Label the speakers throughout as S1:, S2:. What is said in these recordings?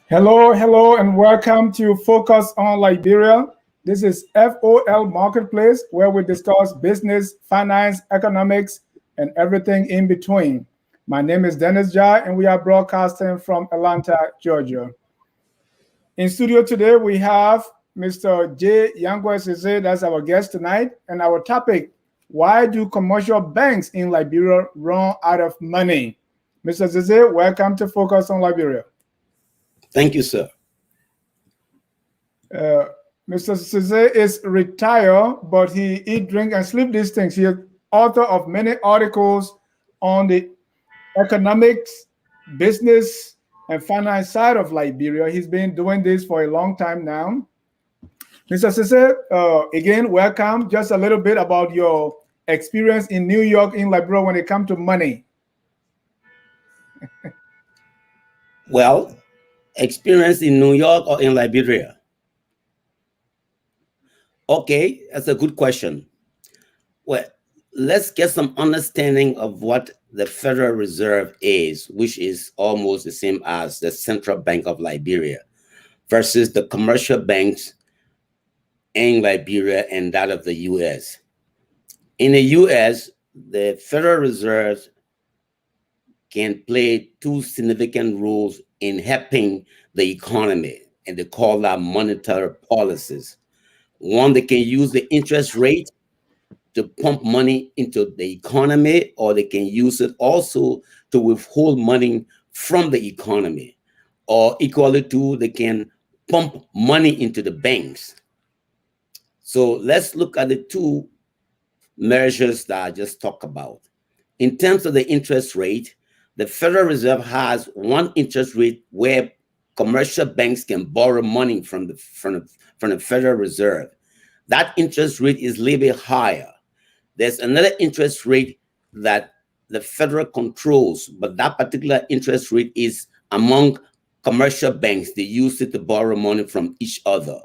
S1: Hello, hello, and welcome to Focus on Liberia. This is FOL Marketplace, where we discuss business, finance, economics, and everything in between. My name is Dennis Jai, and we are broadcasting from Atlanta, Georgia. In studio today, we have Mr. J. Yanqui, that's our guest tonight, and our topic: why do commercial banks in Liberia run out of money? Mr. Zeze, welcome to Focus on Liberia.
S2: Thank you, sir.
S1: Uh, Mr. Cisse is retired, but he eat, drink, and sleep these things. He is author of many articles on the economics, business, and finance side of Liberia. He's been doing this for a long time now. Mr. Cisse, again, welcome. Just a little bit about your experience in New York, in Liberia, when it comes to money.
S2: Well, experience in New York or in Liberia? Okay, that's a good question. Well, let's get some understanding of what the Federal Reserve is, which is almost the same as the Central Bank of Liberia, versus the commercial banks in Liberia and that of the U.S. In the U.S., the Federal Reserve can play two significant roles in helping the economy, and they call that monetary policies. One, they can use the interest rate to pump money into the economy, or they can use it also to withhold money from the economy, or equally to, they can pump money into the banks. So let's look at the two measures that I just talked about. In terms of the interest rate, the Federal Reserve has one interest rate where commercial banks can borrow money from the Federal Reserve. That interest rate is a little bit higher. There's another interest rate that the federal controls, but that particular interest rate is among commercial banks. They use it to borrow money from each other.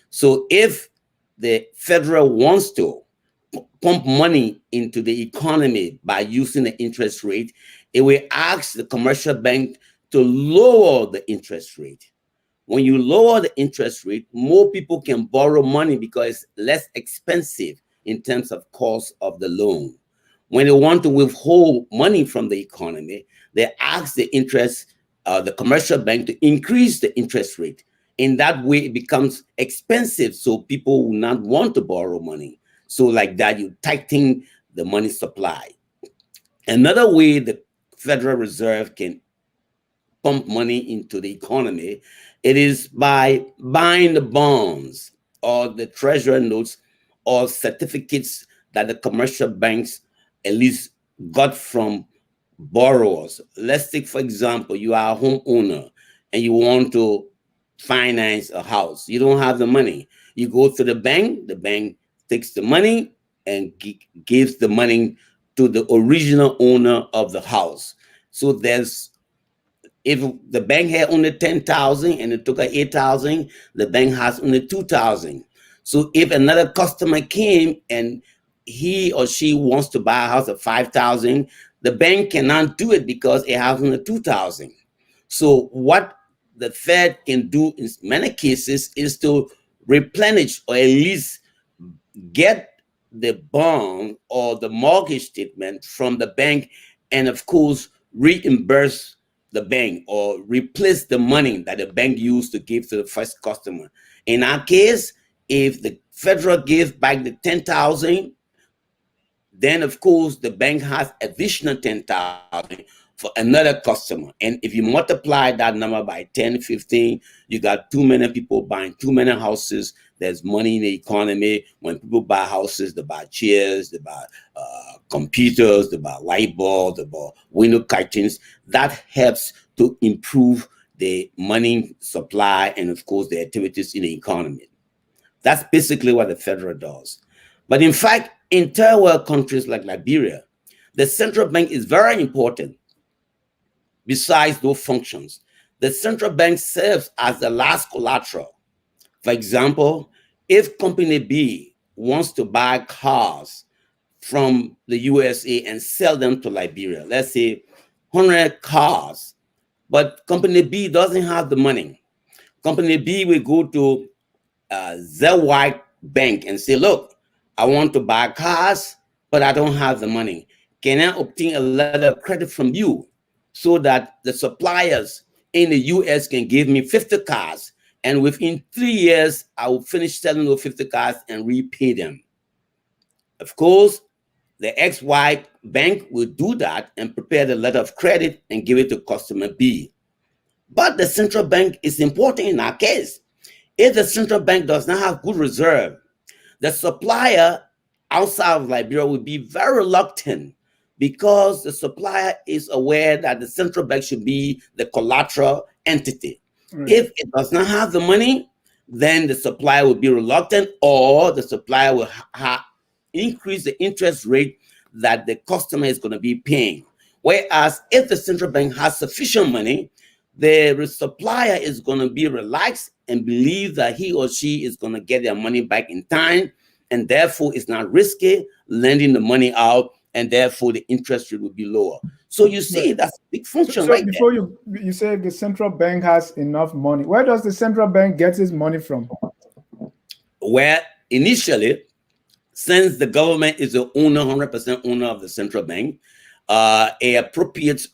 S2: So if the federal wants to pump money into the economy by using the interest rate, it will ask the commercial bank to lower the interest rate. When you lower the interest rate, more people can borrow money because it's less expensive in terms of cost of the loan. When they want to withhold money from the economy, they ask the commercial bank to increase the interest rate. In that way, it becomes expensive, so people will not want to borrow money. So like that, you tighten the money supply. Another way the Federal Reserve can pump money into the economy, it is by buying the bonds or the treasury notes or certificates that the commercial banks at least got from borrowers. Let's take, for example, you are a homeowner and you want to finance a house. You don't have the money. You go to the bank takes the money and gives the money to the original owner of the house. So if the bank had only 10,000 and it took 8,000, the bank has only 2,000. So if another customer came and he or she wants to buy a house at 5,000, the bank cannot do it because it has only 2,000. So what the Fed can do in many cases is to replenish or at least get the bond or the mortgage statement from the bank and of course reimburse the bank or replace the money that the bank used to give to the first customer. In our case, if the federal gives back the 10,000, then of course the bank has additional 10,000 for another customer. And if you multiply that number by 10, 15, you got too many people buying too many houses. There's money in the economy. When people buy houses, they buy chairs, they buy computers, they buy light bulbs, they buy window curtains. That helps to improve the money supply and of course the activities in the economy. That's basically what the federal does. But in fact, in third world countries like Liberia, the central bank is very important. Besides those functions, the central bank serves as the last collateral. For example, if Company B wants to buy cars from the USA and sell them to Liberia, let's say 100 cars, but Company B doesn't have the money. Company B will go to ZY Bank and say, look, I want to buy cars, but I don't have the money. Can I obtain a letter of credit from you so that the suppliers in the US can give me 50 cars, and within 3 years, I will finish selling those 50 cars and repay them? Of course, the XY bank will do that and prepare the letter of credit and give it to customer B. But the central bank is important in our case. If the central bank does not have good reserve, the supplier outside of Liberia will be very reluctant, because the supplier is aware that the central bank should be the collateral entity.
S1: Right.
S2: If it does not have the money, then the supplier will be reluctant, or the supplier will increase the interest rate that the customer is going to be paying. Whereas if the central bank has sufficient money, the supplier is going to be relaxed and believe that he or she is going to get their money back in time, and therefore it's not risky lending the money out, and therefore the interest rate will be lower. So you see,
S1: Right.
S2: that's a big function
S1: So
S2: right
S1: before
S2: there.
S1: you say the central bank has enough money, where does the central bank get its money from?
S2: Where initially, since the government is the owner, 100% owner of the central bank, it appropriates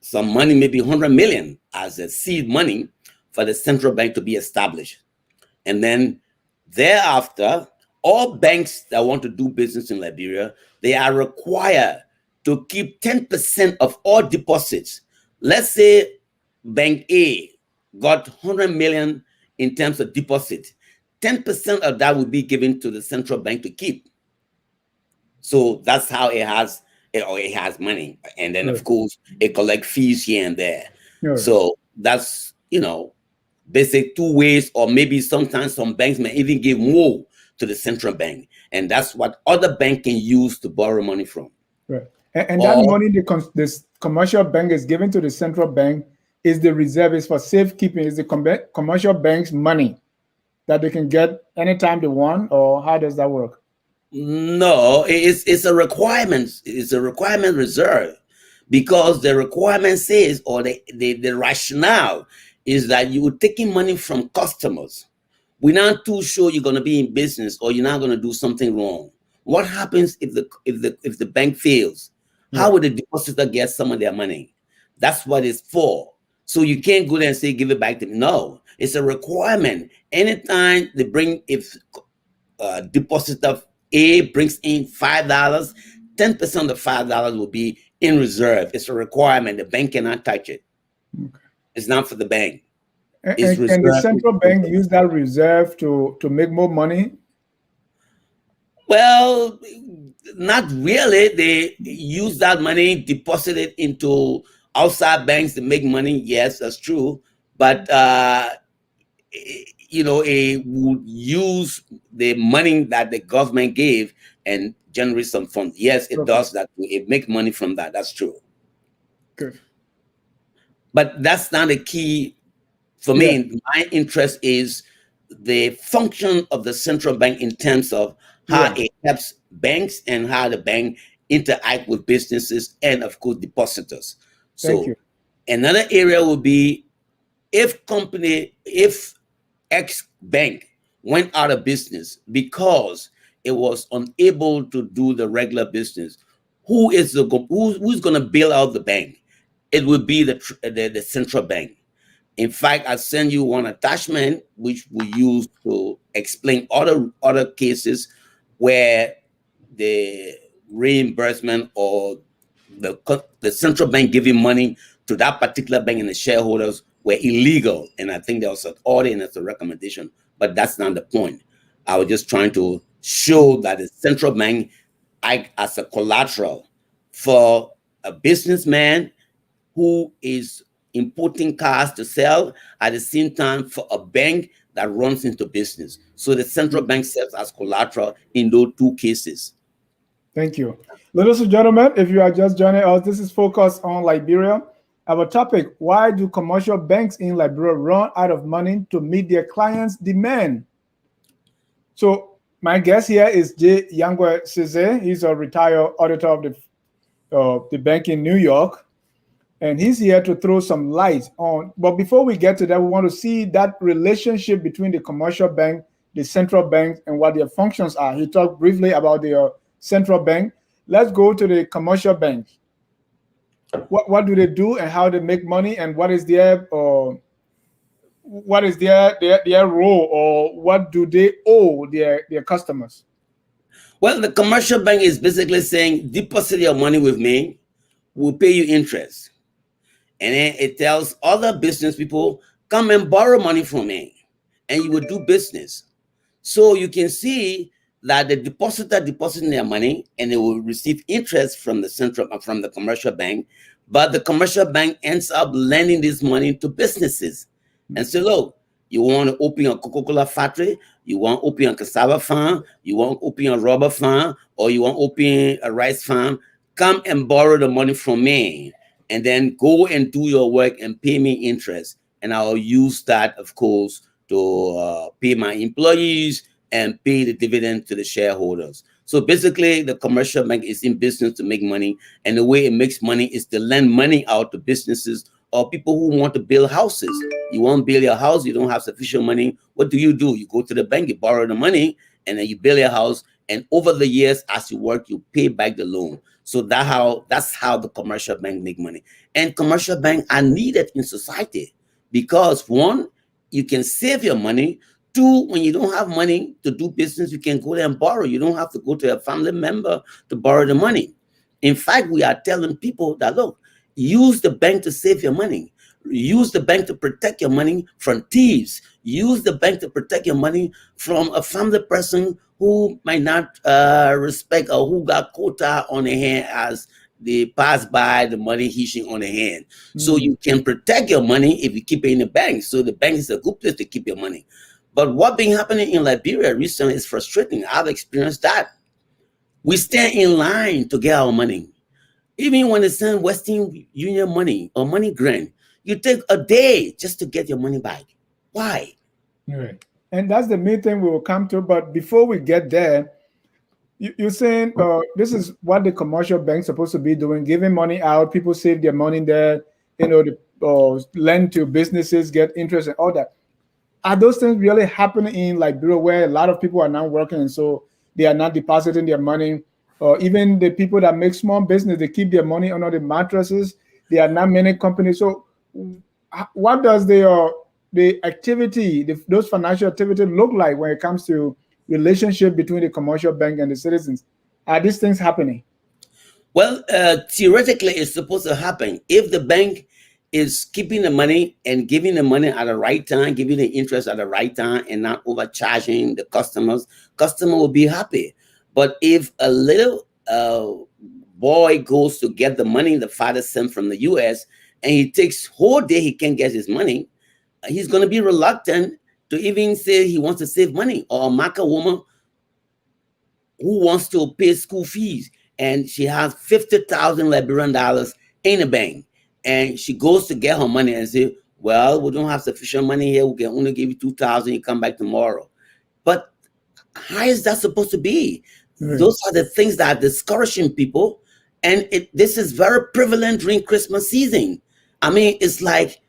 S2: some money, maybe 100 million as a seed money for the central bank to be established. And then thereafter, all banks that want to do business in Liberia, they are required to keep 10% of all deposits. Let's say Bank A got 100 million in terms of deposit. 10% of that will be given to the central bank to keep. So that's how it has money. And then, of
S1: Right.
S2: course, it collect fees here and there.
S1: Right.
S2: So that's, basic 2 ways, or maybe sometimes some banks may even give more to the central bank. And that's what other banks can use to borrow money from.
S1: Right. And that money this commercial bank is given to the central bank is the reserve, is for safekeeping, is the commercial bank's money that they can get anytime they want, or how does that work?
S2: No, it's a requirement. It's a requirement reserve, because the requirement says, or the rationale is that you are taking money from customers. We're not too sure you're going to be in business, or you're not going to do something wrong. What happens if the bank fails? How would the depositor get some of their money? That's what it's for. So you can't go there and say, give it back to me. No, it's a requirement. Anytime they bring, if depositor A brings in $5, 10% of $5 will be in reserve. It's a requirement. The bank cannot touch it.
S1: Okay.
S2: It's not for the bank.
S1: And the central bank use that reserve to make more money?
S2: Well, not really. They use that money, deposit it into outside banks to make money. Yes, that's true. But it would use the money that the government gave and generate some funds. Yes, it does that. It makes money from that. That's true.
S1: Good.
S2: But that's not the key for me. My interest is the function of the central bank in terms of how it helps banks and how the bank interact with businesses and, of course, depositors.
S1: Thank you.
S2: Another area would be if X bank went out of business because it was unable to do the regular business, who's going to bail out the bank? It would be the central bank. In fact, I send you one attachment which we use to explain other cases where the reimbursement or the central bank giving money to that particular bank and the shareholders were illegal. And I think there was an audit and it's a recommendation, but that's not the point. I was just trying to show that the central bank acts as a collateral for a businessman who is importing cars to sell, at the same time for a bank that runs into business. So the central bank serves as collateral in those two cases.
S1: Thank you. Ladies and gentlemen, if you are just joining us, this is Focus on Liberia. Our topic: why do commercial banks in Liberia run out of money to meet their clients' demand? So my guest here is Yanqui. He's a retired auditor of the bank in New York. and he's here to throw some light on. But before we get to that, we want to see that relationship between the commercial bank, the central bank, and what their functions are. He talked briefly about the central bank. Let's go to the commercial bank. What do they do and how they make money, and what is their their role, or what do they owe their customers?
S2: Well, the commercial bank is basically saying, deposit your money with me, we'll pay you interest. And then it tells other business people, come and borrow money from me, and you will do business. So you can see that the depositor depositing their money, and they will receive interest from the commercial bank, but the commercial bank ends up lending this money to businesses and say, look, you want to open a Coca-Cola factory, you want to open a cassava farm, you want to open a rubber farm, or you want to open a rice farm, come and borrow the money from me, and then go and do your work and pay me interest. And I'll use that, of course, to pay my employees and pay the dividend to the shareholders. So basically, the commercial bank is in business to make money, and the way it makes money is to lend money out to businesses or people who want to build houses. You want to build your house, you don't have sufficient money. What do? You go to the bank, you borrow the money, and then you build your house. And over the years, as you work, you pay back the loan. So that's how the commercial bank make money. And commercial bank are needed in society because, one, you can save your money. Two, when you don't have money to do business, you can go there and borrow. You don't have to go to a family member to borrow the money. In fact, we are telling people that, look, use the bank to save your money. Use the bank to protect your money from thieves. Use the bank to protect your money from a family person who might not respect, or who got quota on the hand as they pass by the money hitching on the hand. So you can protect your money if you keep it in the bank. So the bank is a good place to keep your money. But what been happening in Liberia recently is frustrating. I've experienced that. We stand in line to get our money. Even when they send Western Union money or money grant, you take a day just to get your money back. Why?
S1: Right. And that's the main thing we will come to. But before we get there, you're saying this is what the commercial bank's supposed to be doing, giving money out. People save their money there, lend to businesses, get interest and all that. Are those things really happening in Liberia, where a lot of people are now working, and so they are not depositing their money? Or even the people that make small business, they keep their money under the mattresses. There are not many companies. So what does the activity, those financial activities look like when it comes to relationship between the commercial bank and the citizens? Are these things happening?
S2: Well, theoretically, it's supposed to happen if the bank is keeping the money and giving the money at the right time, giving the interest at the right time, and not overcharging the customers. Customer will be happy. But if a little boy goes to get the money the father sent from the U.S. and he takes whole day, he can't get his money, he's going to be reluctant to even say he wants to save money. Or a Maka woman who wants to pay school fees, and she has 50,000 Liberian dollars in the bank, and she goes to get her money and say, well, we don't have sufficient money here, we can only give you 2,000, you come back tomorrow. But how is that supposed to be? Right. Those are the things that are discouraging people, and this is very prevalent during Christmas season. I mean, it's like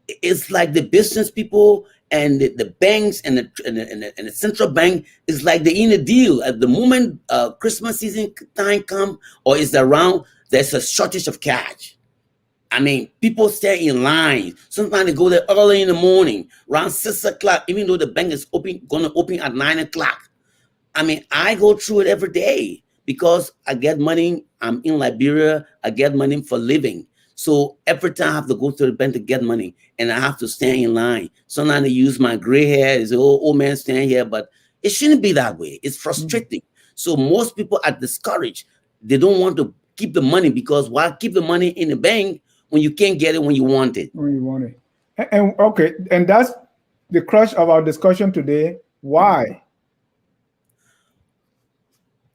S2: the business people and the banks and the central bank is like they're in a deal. At the moment Christmas season time come or is around, there's a shortage of cash. I mean, people stay in line. Sometimes they go there early in the morning, around 6 o'clock, even though the bank is going to open at 9 o'clock. I mean, I go through it every day because I get money. I'm in Liberia. I get money for living. So every time I have to go to the bank to get money, and I have to stand in line. Sometimes they use my gray hair. They say, oh, old man, stand here. But it shouldn't be that way. It's frustrating. So most people are discouraged. They don't want to keep the money because why keep the money in the bank when you can't get it when you want it?
S1: When you want it. And okay, and that's the crux of our discussion today. Why?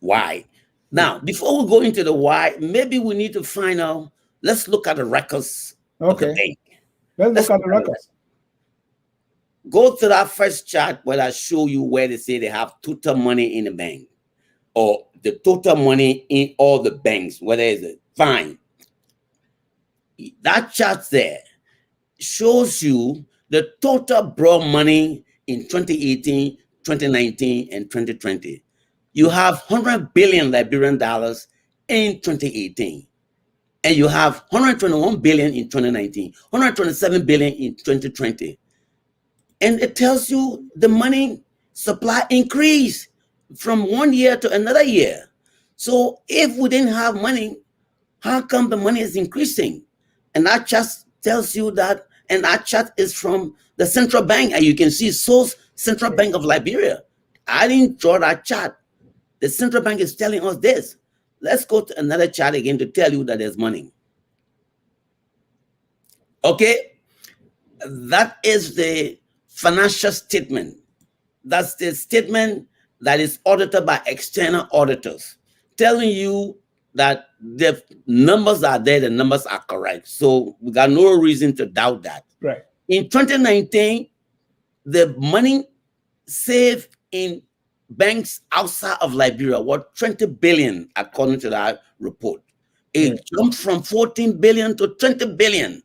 S2: Why? Now, before we go into the why, maybe we need to find out. Let's look at the records of the bank.
S1: Let's look at the records.
S2: Go to that first chart where I show you where they say they have total money in the bank, or the total money in all the banks. Whether it's fine. That chart there shows you the total broad money in 2018, 2019, and 2020. You have 100 billion Liberian dollars in 2018. And you have 121 billion in 2019, 127 billion in 2020. And it tells you the money supply increased from one year to another year. So if we didn't have money, how come the money is increasing? And that just tells you that, and that chart is from the central bank, and you can see source Central Bank of Liberia. I didn't draw that chart. The central bank is telling us this. Let's go to another chart again to tell you that there's money. Okay, that is the financial statement. That's the statement that is audited by external auditors, telling you that the numbers are there, the numbers are correct. So we got no reason to doubt that.
S1: Right.
S2: In 2019, the money saved in banks outside of Liberia was 20 billion, according to that report. It jumped from 14 billion to 20 billion.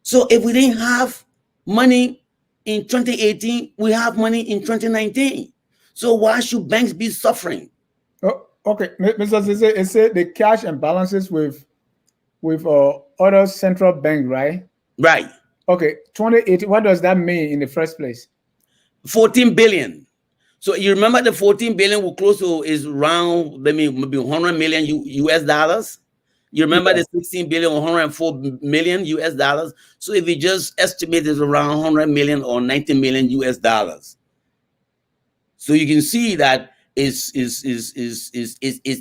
S2: So if we didn't have money in 2018, we have money in 2019. So why should banks be suffering?
S1: Oh, okay, Mr. Zaza, it said the cash and balances with other central bank, right?
S2: Right.
S1: Okay, 2018. What does that mean in the first place?
S2: 14 billion. So you remember the 14 billion we close to is around maybe 100 million US dollars. You remember the 16 billion, 104 million US dollars. So if you just estimate it's around 100 million or 90 million US dollars. So you can see that is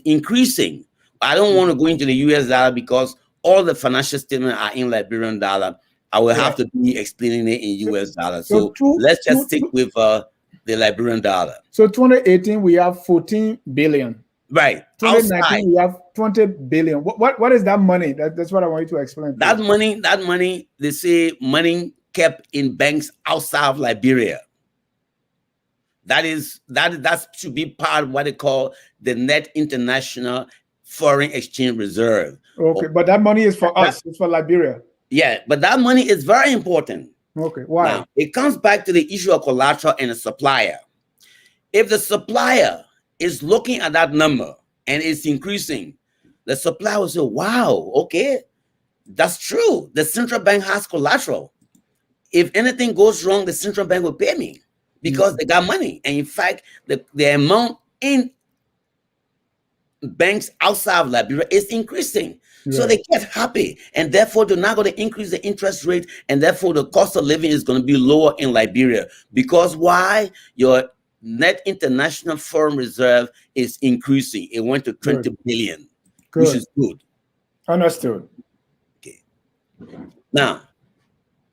S2: increasing. I don't want to go into the US dollar because all the financial statements are in Liberian dollar. I will have to be explaining it in US dollar. So let's just stick with the Liberian dollar.
S1: So 2018 we have 14 billion.
S2: Right.
S1: 2019 we have 20 billion. What is that money? That's what I want you to explain.
S2: That money, they say money kept in banks outside of Liberia. That should be part of what they call the net international foreign exchange reserve.
S1: Okay, but that money is for us. It's for Liberia.
S2: Yeah, but that money is very important.
S1: Okay, why?
S2: Now, it comes back to the issue of collateral and a supplier. If the supplier is looking at that number and it's increasing, the supplier will say, wow, okay, that's true. The central bank has collateral. If anything goes wrong, the central bank will pay me because they got money. And in fact, the amount in banks outside of Liberia is increasing. Right. So they get happy, and therefore they're not going to increase the interest rate, and therefore the cost of living is going to be lower in Liberia. Because why? Your net international foreign reserve is increasing. It went to 20 billion, which is good.
S1: Understood.
S2: Okay. Now,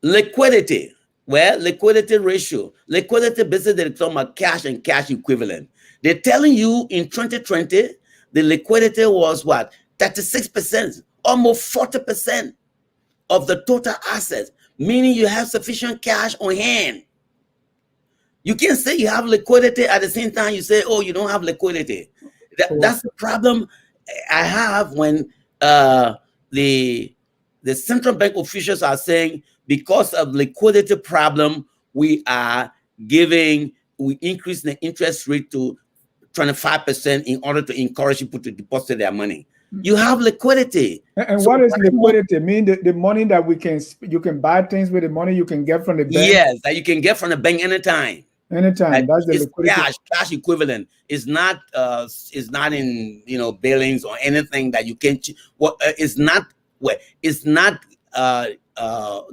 S2: liquidity. Well, liquidity ratio. Liquidity basically they're talking about cash and cash equivalent. They're telling you in 2020, the liquidity was what? 36%, almost 40% of the total assets, meaning you have sufficient cash on hand. You can't say you have liquidity at the same time you say, oh, you don't have liquidity. That's the problem I have when the central bank officials are saying because of liquidity problem, we increase the interest rate to 25% in order to encourage people to deposit their money. You have liquidity.
S1: And so what is liquidity? Mean the money that you can buy things with, the money you can get from the bank?
S2: Yes, that you can get from the bank anytime.
S1: Anytime. That's the liquidity.
S2: Cash equivalent. It's not in billings or anything that you can. It's not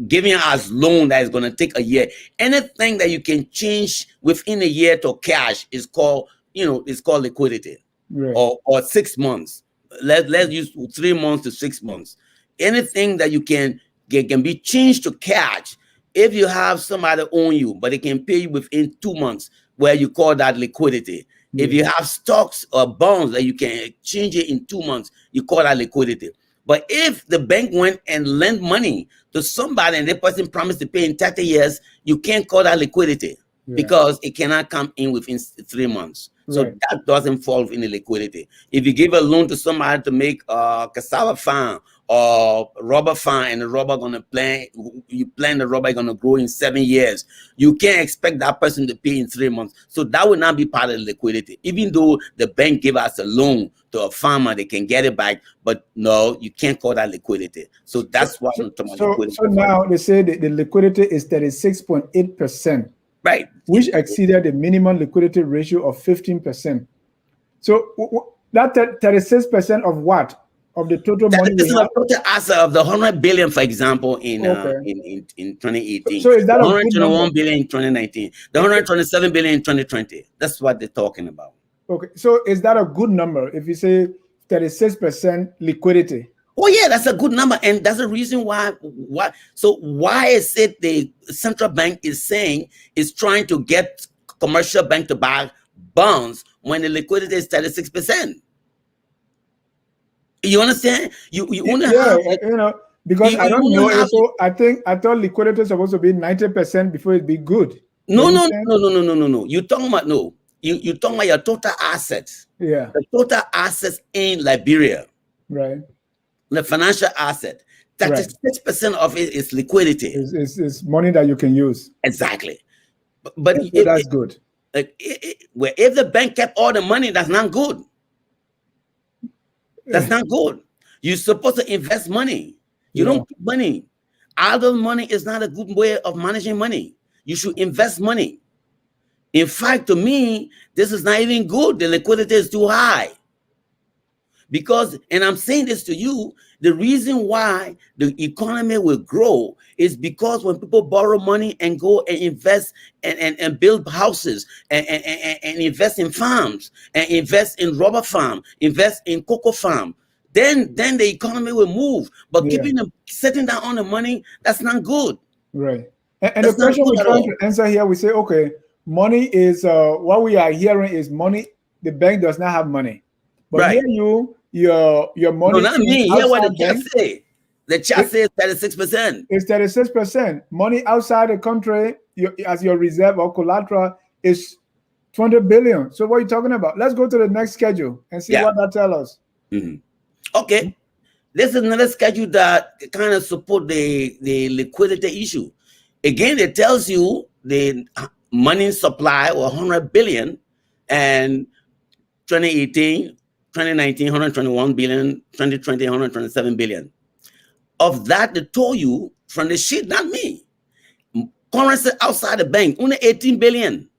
S2: giving us loan that is going to take a year. Anything that you can change within a year to cash is called liquidity. Right. Or 6 months. Let's use 3 months to 6 months. Anything that you can be changed to cash. If you have somebody own you, but they can pay you within 2 months, where you call that liquidity. If you have stocks or bonds that you can change it in 2 months, you call that liquidity. But if the bank went and lent money to somebody and the person promised to pay in 30 years, you can't call that liquidity because it cannot come in within 3 months. So that doesn't fall in the liquidity. If you give a loan to somebody to make a cassava farm or rubber farm, and the rubber gonna plant, you plant the rubber gonna grow in 7 years. You can't expect that person to pay in 3 months. So that will not be part of the liquidity. Even though the bank give us a loan to a farmer, they can get it back, but no, you can't call that liquidity. So that's what I'm talking about liquidity.
S1: So now they say the liquidity is 36.8%,
S2: right,
S1: which exceeded the minimum liquidity ratio of 15%. So that 36% of what? Of the total money we have?
S2: Total asset of the 100 billion, for example, in 2018.
S1: So is that a good
S2: 121
S1: number?
S2: billion in 2019, the 127 billion in 2020. That's what they're talking about.
S1: Okay, so is that a good number if you say 36% liquidity?
S2: Oh yeah, that's a good number, and that's the reason why. So why is it the central bank is saying is trying to get commercial bank to buy bonds when the liquidity is 36%? You understand? You only have,
S1: because I don't know. So I thought liquidity is supposed to be 90% before it be good.
S2: No. You're talking about you're talking about your total assets.
S1: Yeah.
S2: The total assets in Liberia.
S1: Right.
S2: The financial asset. 36% of it is liquidity.
S1: It's money that you can use.
S2: Exactly. But
S1: that's good.
S2: If the bank kept all the money, that's not good. That's not good. You're supposed to invest money. You don't keep money. Idle money is not a good way of managing money. You should invest money. In fact, to me, this is not even good. The liquidity is too high. Because, and I'm saying this to you, the reason why the economy will grow is because when people borrow money and go and invest and build houses and invest in farms and invest in rubber farm, invest in cocoa farm, then the economy will move. But keeping them sitting down on the money, that's not good.
S1: Right. And the question we're trying to answer here, we say, okay, money is what we are hearing is money. The bank does not have money. But here your money.
S2: No, not me. Hear what the chat say. The chat says 36%.
S1: It's 36%. Money outside the country as your reserve or collateral is 20 billion. So what are you talking about? Let's go to the next schedule and see what that tells us.
S2: Okay. This is another schedule that kind of support the liquidity issue. Again, it tells you the money supply was 100 billion and 2018, 2019, 121 billion, 2020, 127 billion. Of that, they told you from the sheet, not me. Currency outside the bank, only 18 billion.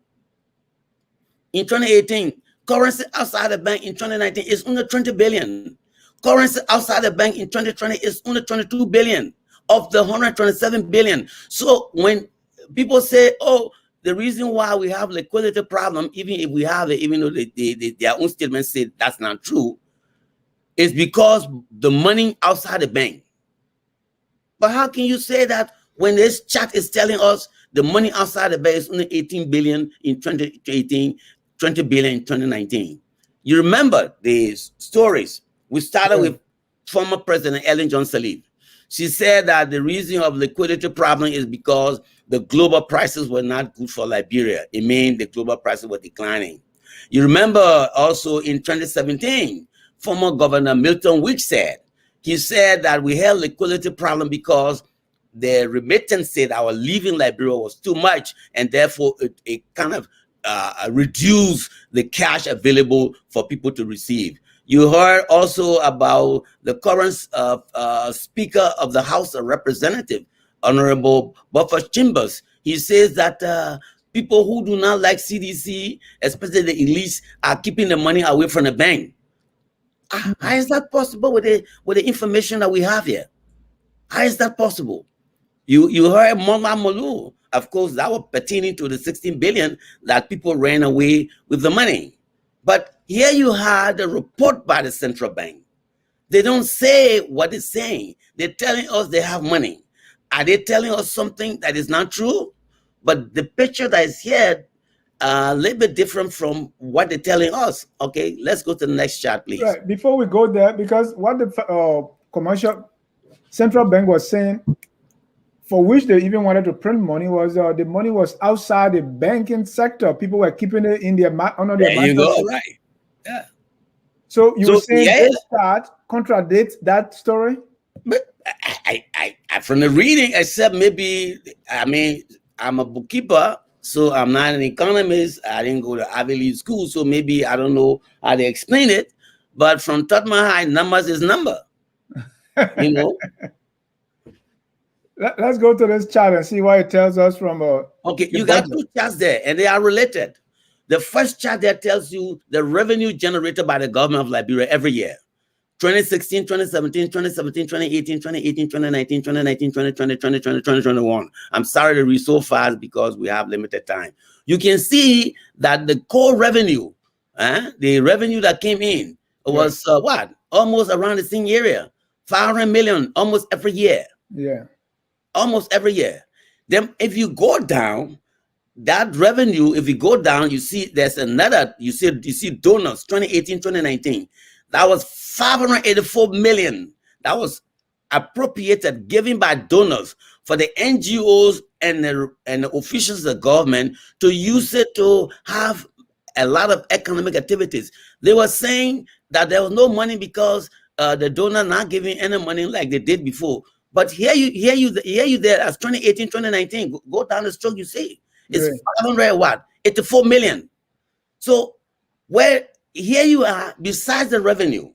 S2: In 2018, currency outside the bank in 2019 is only 20 billion. Currency outside the bank in 2020 is only 22 billion of the 127 billion. So when people say, oh, the reason why we have liquidity problem, even if we have it, even though their own statements say that's not true, is because the money outside the bank. But how can you say that when this chart is telling us the money outside the bank is only 18 billion in 2018, 20 billion in 2019? You remember the stories. We started with former President Ellen Johnson Sirleaf. She said that the reason of liquidity problem is because the global prices were not good for Liberia. It means the global prices were declining. You remember also in 2017, former Governor Milton Weeks said that we had liquidity problem because the remittance said our leaving Liberia was too much, and therefore it kind of reduced the cash available for people to receive. You heard also about the current Speaker of the House of Representatives, Honorable Buffer Chambers. He says that people who do not like CDC, especially the elites, are keeping the money away from the bank. How is that possible with the information that we have here? How is that possible? You heard Mama Molu, of course, that was pertaining to the 16 billion that people ran away with the money. But here you had a report by the central bank. They don't say what it's saying. They're telling us they have money. Are they telling us something that is not true? But the picture that is here a little bit different from what they're telling us. Okay, let's go to the next chart, please.
S1: Right. Before we go there, because what the commercial central bank was saying, for which they even wanted to print money, was the money was outside the banking sector. People were keeping it in their under their
S2: There you go, right? Yeah.
S1: So you were saying this chart contradicts that story?
S2: But from the reading, except maybe, I mean, I'm a bookkeeper, so I'm not an economist. I didn't go to Ivy League school, so maybe I don't know how they explain it. But from Tottenham High, numbers is number. You know.
S1: Let's go to this chart and see what it tells us from
S2: Okay,
S1: the
S2: you got
S1: budget.
S2: 2 charts there, and they are related. The first chart there tells you the revenue generated by the government of Liberia every year. 2016, 2017, 2017, 2018, 2018, 2019, 2019, 2020, 2020, 2021. I'm sorry to read so fast because we have limited time. You can see that the core revenue, the revenue that came in was what? Almost around the same area. 500 million almost every year.
S1: Yeah.
S2: Almost every year. Then if you go down, that revenue, if you go down, you see there's another, you see donors, 2018, 2019. That was 584 million. That was appropriated, given by donors for the NGOs and the officials of the government to use it to have a lot of economic activities. They were saying that there was no money because the donor not giving any money like they did before. But here you there as 2018, 2019. Go down the stroke, you see. It's 500 what? 84 million. So where here you are, besides the revenue,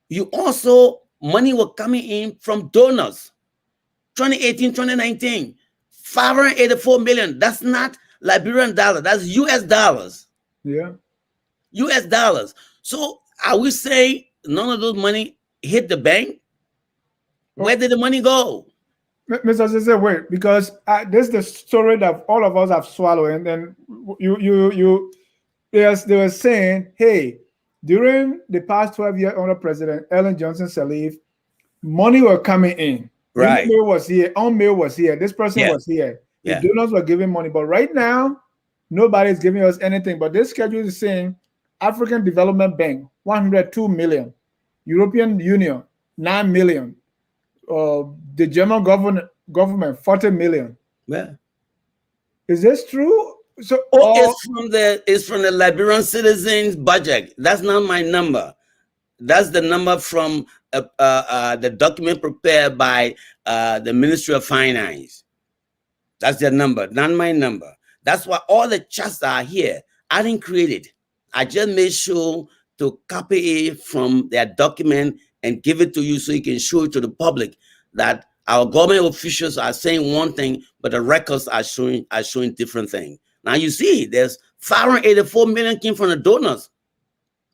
S2: you also money were coming in from donors. 2018, 2019, 584 million. That's not Liberian dollar, that's US dollars.
S1: Yeah.
S2: US dollars. So are we saying none of those money hit the bank? Where did the money go?
S1: Mr. Zaza, wait, because this is the story that all of us have swallowed. And then yes, they were saying, hey, during the past 12 years under President Ellen Johnson Sirleaf, money were coming in.
S2: Right.
S1: Mail was here, mail was here, this person was here. The donors were giving money. But right now, nobody is giving us anything. But this schedule is saying African Development Bank, 102 million. European Union, 9 million. The German government 40 million.
S2: Yeah.
S1: Is this true? So
S2: it's from the Liberian citizens budget. That's not my number. That's the number from the document prepared by the Ministry of Finance. That's their number, not my number. That's why all the charts are here. I didn't create it. I just made sure to copy it from their document and give it to you so you can show it to the public that our government officials are saying one thing, but the records are showing different things. Now you see, there's 584 million came from the donors.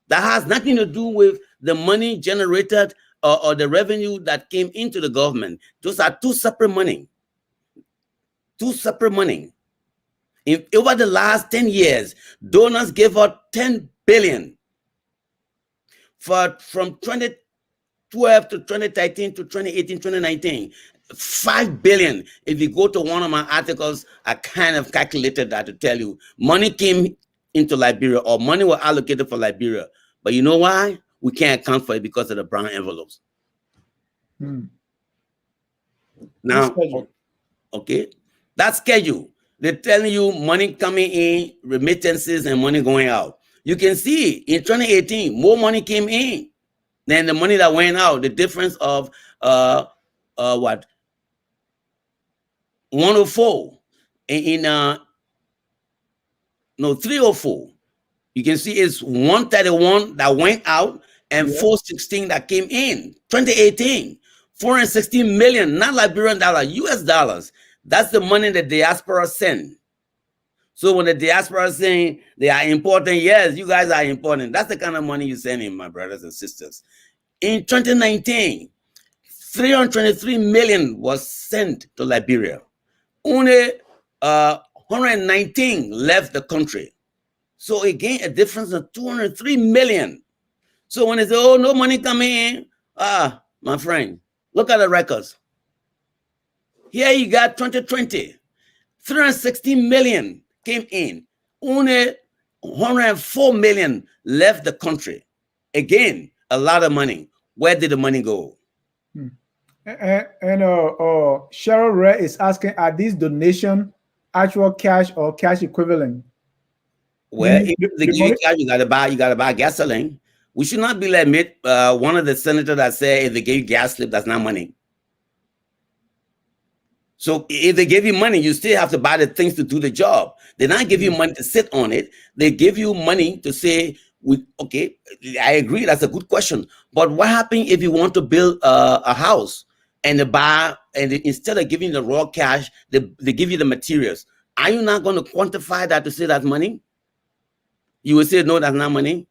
S2: That has nothing to do with the money generated or the revenue that came into the government. Those are two separate money. Two separate money. Over the last 10 years, donors gave out 10 billion. From 2012 to 2013 to 2018, 2019, 5 billion. If you go to one of my articles, I kind of calculated that to tell you money came into Liberia or money were allocated for Liberia. But you know why? We can't account for it because of the brown envelopes. Now, okay, that schedule, they're telling you money coming in, remittances, and money going out. You can see in 2018, more money came in than the money that went out. The difference of what? 104 no, 304. You can see it's 131 that went out and 416 that came in. 2018, 416 million, not Liberian dollar, US dollars. That's the money the diaspora send. So when the diaspora is saying they are important, yes, you guys are important. That's the kind of money you send in, my brothers and sisters. In 2019, 323 million was sent to Liberia. Only 119 left the country. So again, a difference of 203 million. So when they say, oh, no money coming in, my friend, look at the records. Here you got 2020, 360 million came in. Only 104 million left the country. Again, a lot of money. Where did the money go?
S1: And Cheryl Ray is asking, are these donations actual cash or cash equivalent?
S2: Well, if they give you cash, you gotta buy gasoline. We should not be like one of the senators that say if they gave gas slip, that's not money. So if they give you money, you still have to buy the things to do the job. They not give you money to sit on it. They give you money to say, okay, I agree, that's a good question. But what happens if you want to build a house and instead of giving the raw cash, they give you the materials? Are you not going to quantify that to say that's money? You will say, no, that's not money.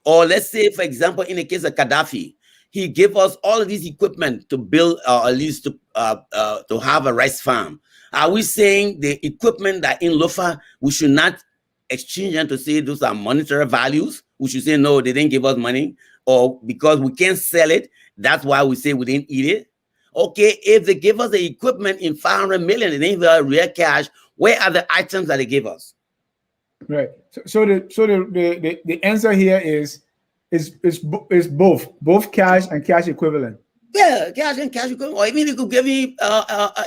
S2: Or let's say, for example, in the case of Gaddafi, he gave us all of these equipment to build, or at least to have a rice farm. Are we saying the equipment that in Lofa, we should not exchange them to say those are monetary values? We should say, no, they didn't give us money, or because we can't sell it, that's why we say we didn't eat it. Okay, if they give us the equipment in 500 million, they didn't give us real cash, where are the items that they gave us?
S1: Right. So the answer here is both cash and cash equivalent.
S2: Yeah, cash and cash equivalent. Or even you could give me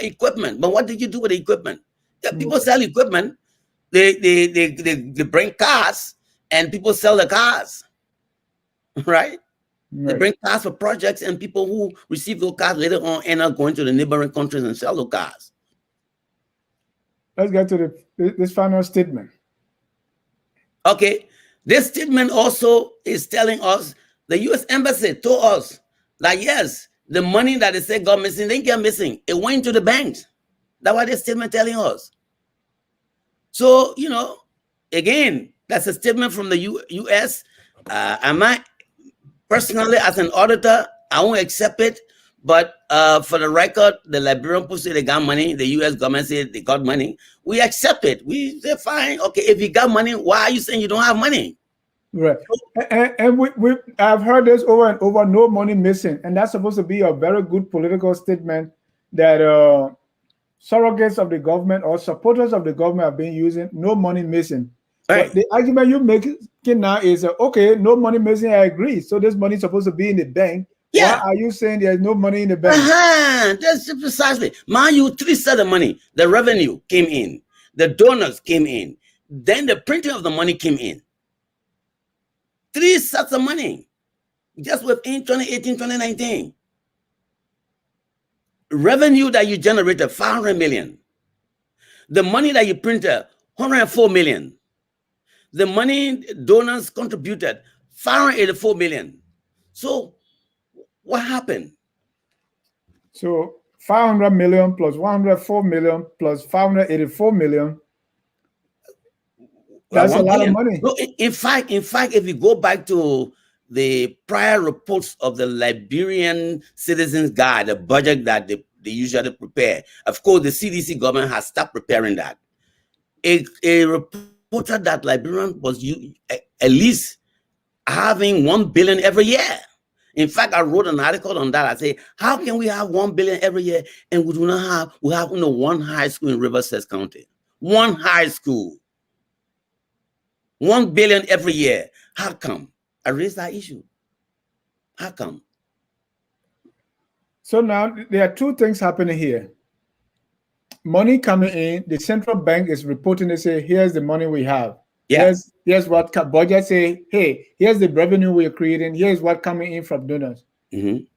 S2: equipment. But what did you do with the equipment? People sell equipment. They bring cars and people sell the cars. Right? They bring cars for projects, and people who receive those cars later on end up going to the neighboring countries and sell those cars.
S1: Let's get to this final statement.
S2: Okay, this statement also is telling us, the U.S. Embassy told us that yes, the money that they said got missing, didn't get missing. It went to the banks. That's what this statement telling us. So, again, that's a statement from the U.S. Personally, as an auditor, I won't accept it. But for the record, the Liberian people say they got money. The U.S. government said they got money. We accept it. We say, fine. Okay, if you got money, why are you saying you don't have money?
S1: Right. And I've heard this over and over, no money missing. And that's supposed to be a very good political statement that surrogates of the government or supporters of the government have been using, no money missing. Right. But the argument you're making now is, okay, no money missing, I agree. So this money is supposed to be in the bank. Yeah. Why are you saying there's no money in the bank?
S2: That's precisely. Mind you, three sets of money. The revenue came in. The donors came in. Then the printing of the money came in. Three sets of money. Just within 2018, 2019. Revenue that you generated, 500 million. The money that you printed, 104 million. The money donors contributed, 584 million. So, what happened?
S1: So 500 million plus 104 million plus 584 million. That's a lot of money.
S2: No, in fact, if you go back to the prior reports of the Liberian Citizens Guide, the budget that they usually prepare, of course, the CDC government has stopped preparing that. A reported that Liberian was at least having 1 billion every year. In fact, I wrote an article on that. I say, how can we have 1 billion every year and we have one high school in Riverside County? One high school. 1 billion every year. How come? I raised that issue. How come?
S1: So now there are two things happening here. Money coming in, the central bank is reporting, they say, here's the money we have. Yeah. Here's what budget say, hey, here's the revenue we're creating, here's what coming in from donors. In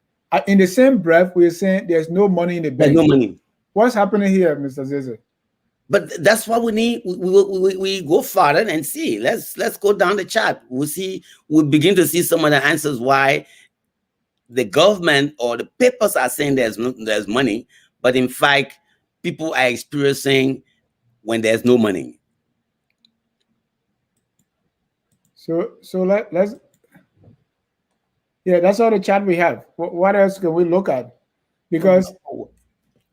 S1: the same breath, we're saying there's no money in the bank.
S2: There's no money.
S1: What's happening here, Mr. Zaza?
S2: But that's what we need. We go further and see. Let's go down the chart. We'll begin to see some of the answers why the government or the papers are saying there's money, but in fact, people are experiencing when there's no money.
S1: So let's that's all the chat we have. What else can we look at? Because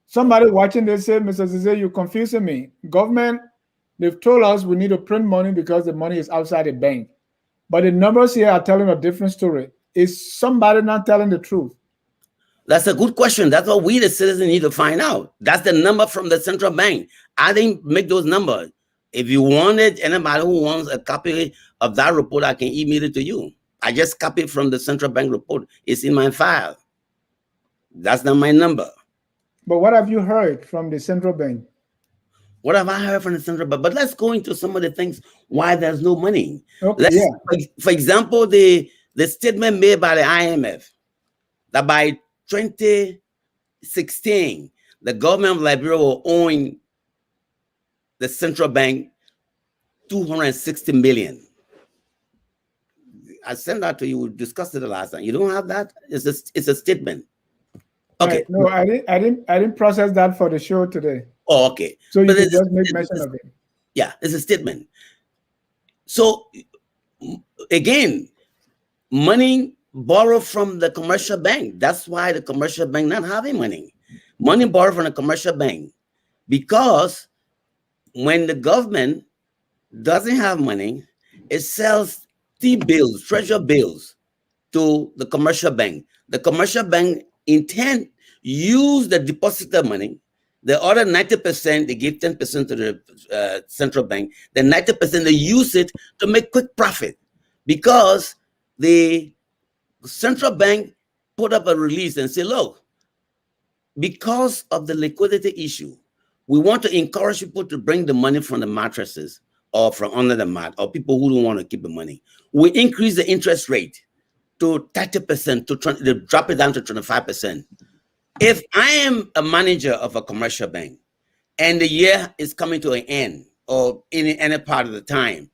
S1: somebody watching this say, Mr. Zaza, you're confusing me. Government, they've told us we need to print money because the money is outside the bank. But the numbers here are telling a different story. Is somebody not telling the truth?
S2: That's a good question. That's what we, the citizens, need to find out. That's the number from the central bank. I didn't make those numbers. If you wanted, anybody who wants a copy of that report, I can email it to you. I just copied from the central bank report. It's in my file. That's not my number.
S1: But what have you heard from the central bank?
S2: What have I heard from the central bank? But let's go into some of the things why there's no money.
S1: Okay,
S2: For example, the the statement made by the IMF that by 2016, the government of Liberia will own the central bank 260 million. I sent that to you. We discussed it the last time. You don't have that? It's a statement. Okay.
S1: Right. No, I didn't process that for the show today.
S2: Oh, okay.
S1: So you can just make mention of it.
S2: Yeah, it's a statement. So again, money borrowed from the commercial bank. That's why the commercial bank not having money. Money borrowed from the commercial bank. Because when the government doesn't have money, it sells T-bills, treasury bills to the commercial bank. The commercial bank intend use the depositor money. The other 90%, they give 10% to the central bank. The 90%, they use it to make quick profit because the central bank put up a release and say, look, because of the liquidity issue, we want to encourage people to bring the money from the mattresses or from under the mat, or people who don't want to keep the money. We increase the interest rate to 30%, to drop it down to 25%. If I am a manager of a commercial bank and the year is coming to an end or in any part of the time,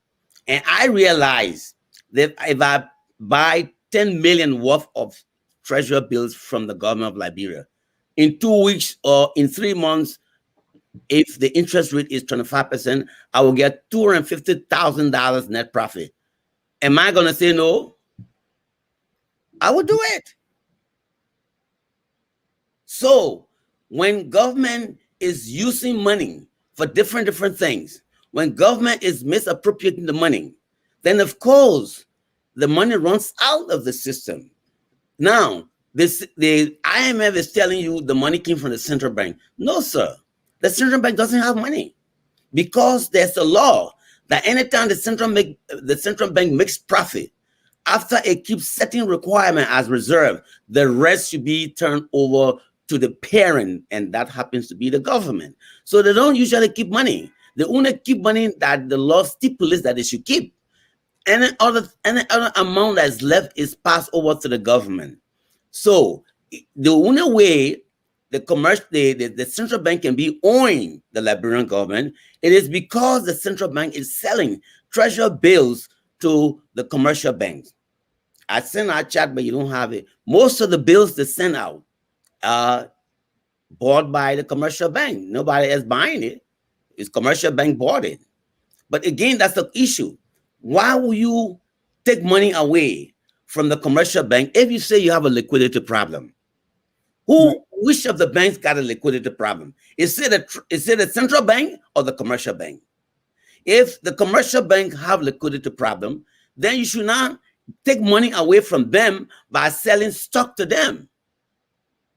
S2: and I realize that if I buy 10 million worth of treasury bills from the government of Liberia, in 2 weeks or in 3 months, if the interest rate is 25%, I will get $250,000 net profit. Am I going to say no? I will do it. So when government is using money for different things, when government is misappropriating the money, then of course the money runs out of the system. Now, the IMF is telling you the money came from the central bank. No, sir. The central bank doesn't have money because there's a law that anytime the central bank makes profit, after it keeps setting requirement as reserve, the rest should be turned over to the parent, and that happens to be the government. So they don't usually keep money. They only keep money that the law stipulates that they should keep. Any other amount that's left is passed over to the government. So the only way the central bank can be owing the Liberian government, it is because the central bank is selling treasury bills to the commercial banks. I sent our chat, but you don't have it. Most of the bills they send out are bought by the commercial bank. Nobody is buying it. It's commercial bank bought it. But again, that's the issue. Why will you take money away from the commercial bank if you say you have a liquidity problem? Which of the banks got a liquidity problem? Is it the central bank or the commercial bank? If the commercial bank have liquidity problem, then you should not take money away from them by selling stock to them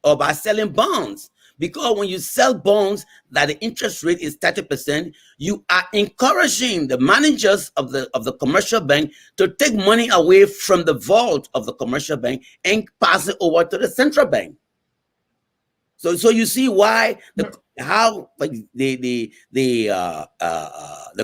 S2: or by selling bonds. Because when you sell bonds that the interest rate is 30%, you are encouraging the managers of the commercial bank to take money away from the vault of the commercial bank and pass it over to the central bank. So you see why the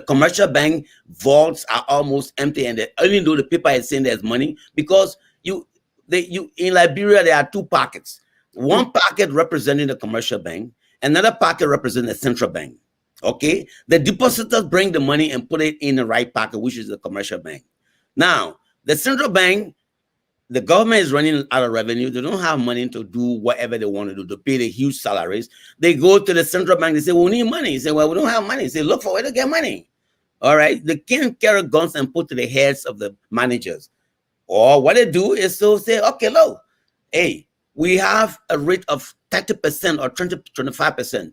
S2: commercial bank vaults are almost empty, and even though the paper is saying there's money, because you in Liberia there are two pockets. One pocket representing the commercial bank, another pocket representing the central bank. Okay, the depositors bring the money and put it in the right pocket, which is the commercial bank. Now, the central bank, the government is running out of revenue. They don't have money to do whatever they want to do, to pay the huge salaries. They go to the central bank. They say, we need money. They say, well, we don't have money. They say, look for where to get money. All right. They can't carry guns and put to the heads of the managers. Or what they do is to say, okay, look, hey, we have a rate of 30% or 25%.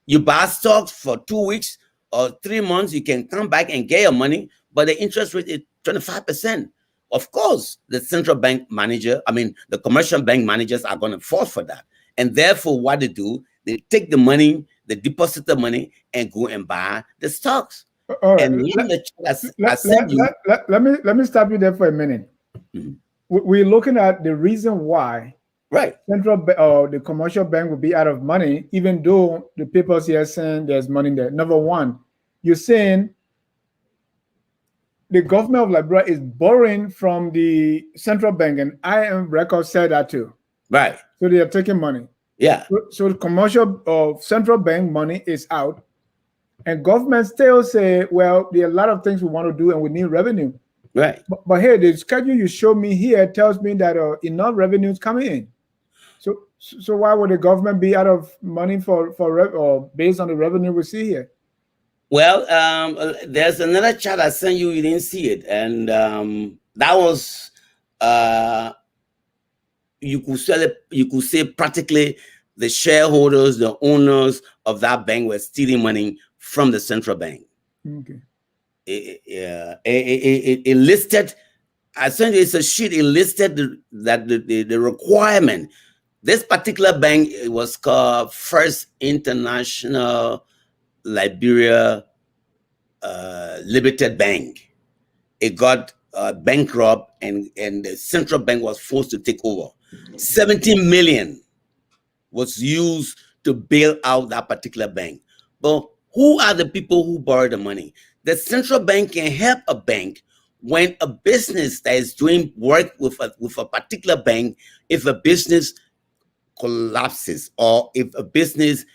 S2: You buy stocks for 2 weeks or 3 months, you can come back and get your money, but the interest rate is 25%. Of course, the central bank manager, the commercial bank managers are going to fall for that. And therefore, what they do, they take the money, the depositor money, and go and buy the stocks.
S1: All right. Let me stop you there for a minute. Mm-hmm. We're looking at the reason why the commercial bank will be out of money, even though the papers here saying there's money there. Number one, you're saying the government of Liberia is borrowing from the central bank, and IM records said that too.
S2: Right.
S1: So they are taking money.
S2: Yeah.
S1: So the commercial central bank money is out, and government still say, well, there are a lot of things we want to do, and we need revenue.
S2: Right.
S1: But here, the schedule you show me here tells me that enough revenue is coming in. So why would the government be out of money or based on the revenue we see here?
S2: Well, there's another chart I sent you. You didn't see it, and that was you could say practically the shareholders, the owners of that bank were stealing money from the central bank.
S1: Okay.
S2: It listed. I sent you. It's a sheet. It listed the requirement. This particular bank, it was called First International Liberia Limited Bank. It got bankrupt, and the central bank was forced to take over. 17 million was used to bail out that particular bank. But who are the people who borrow the money? The central bank can help a bank when a business that is doing work with a particular bank, if a business collapses, or if a business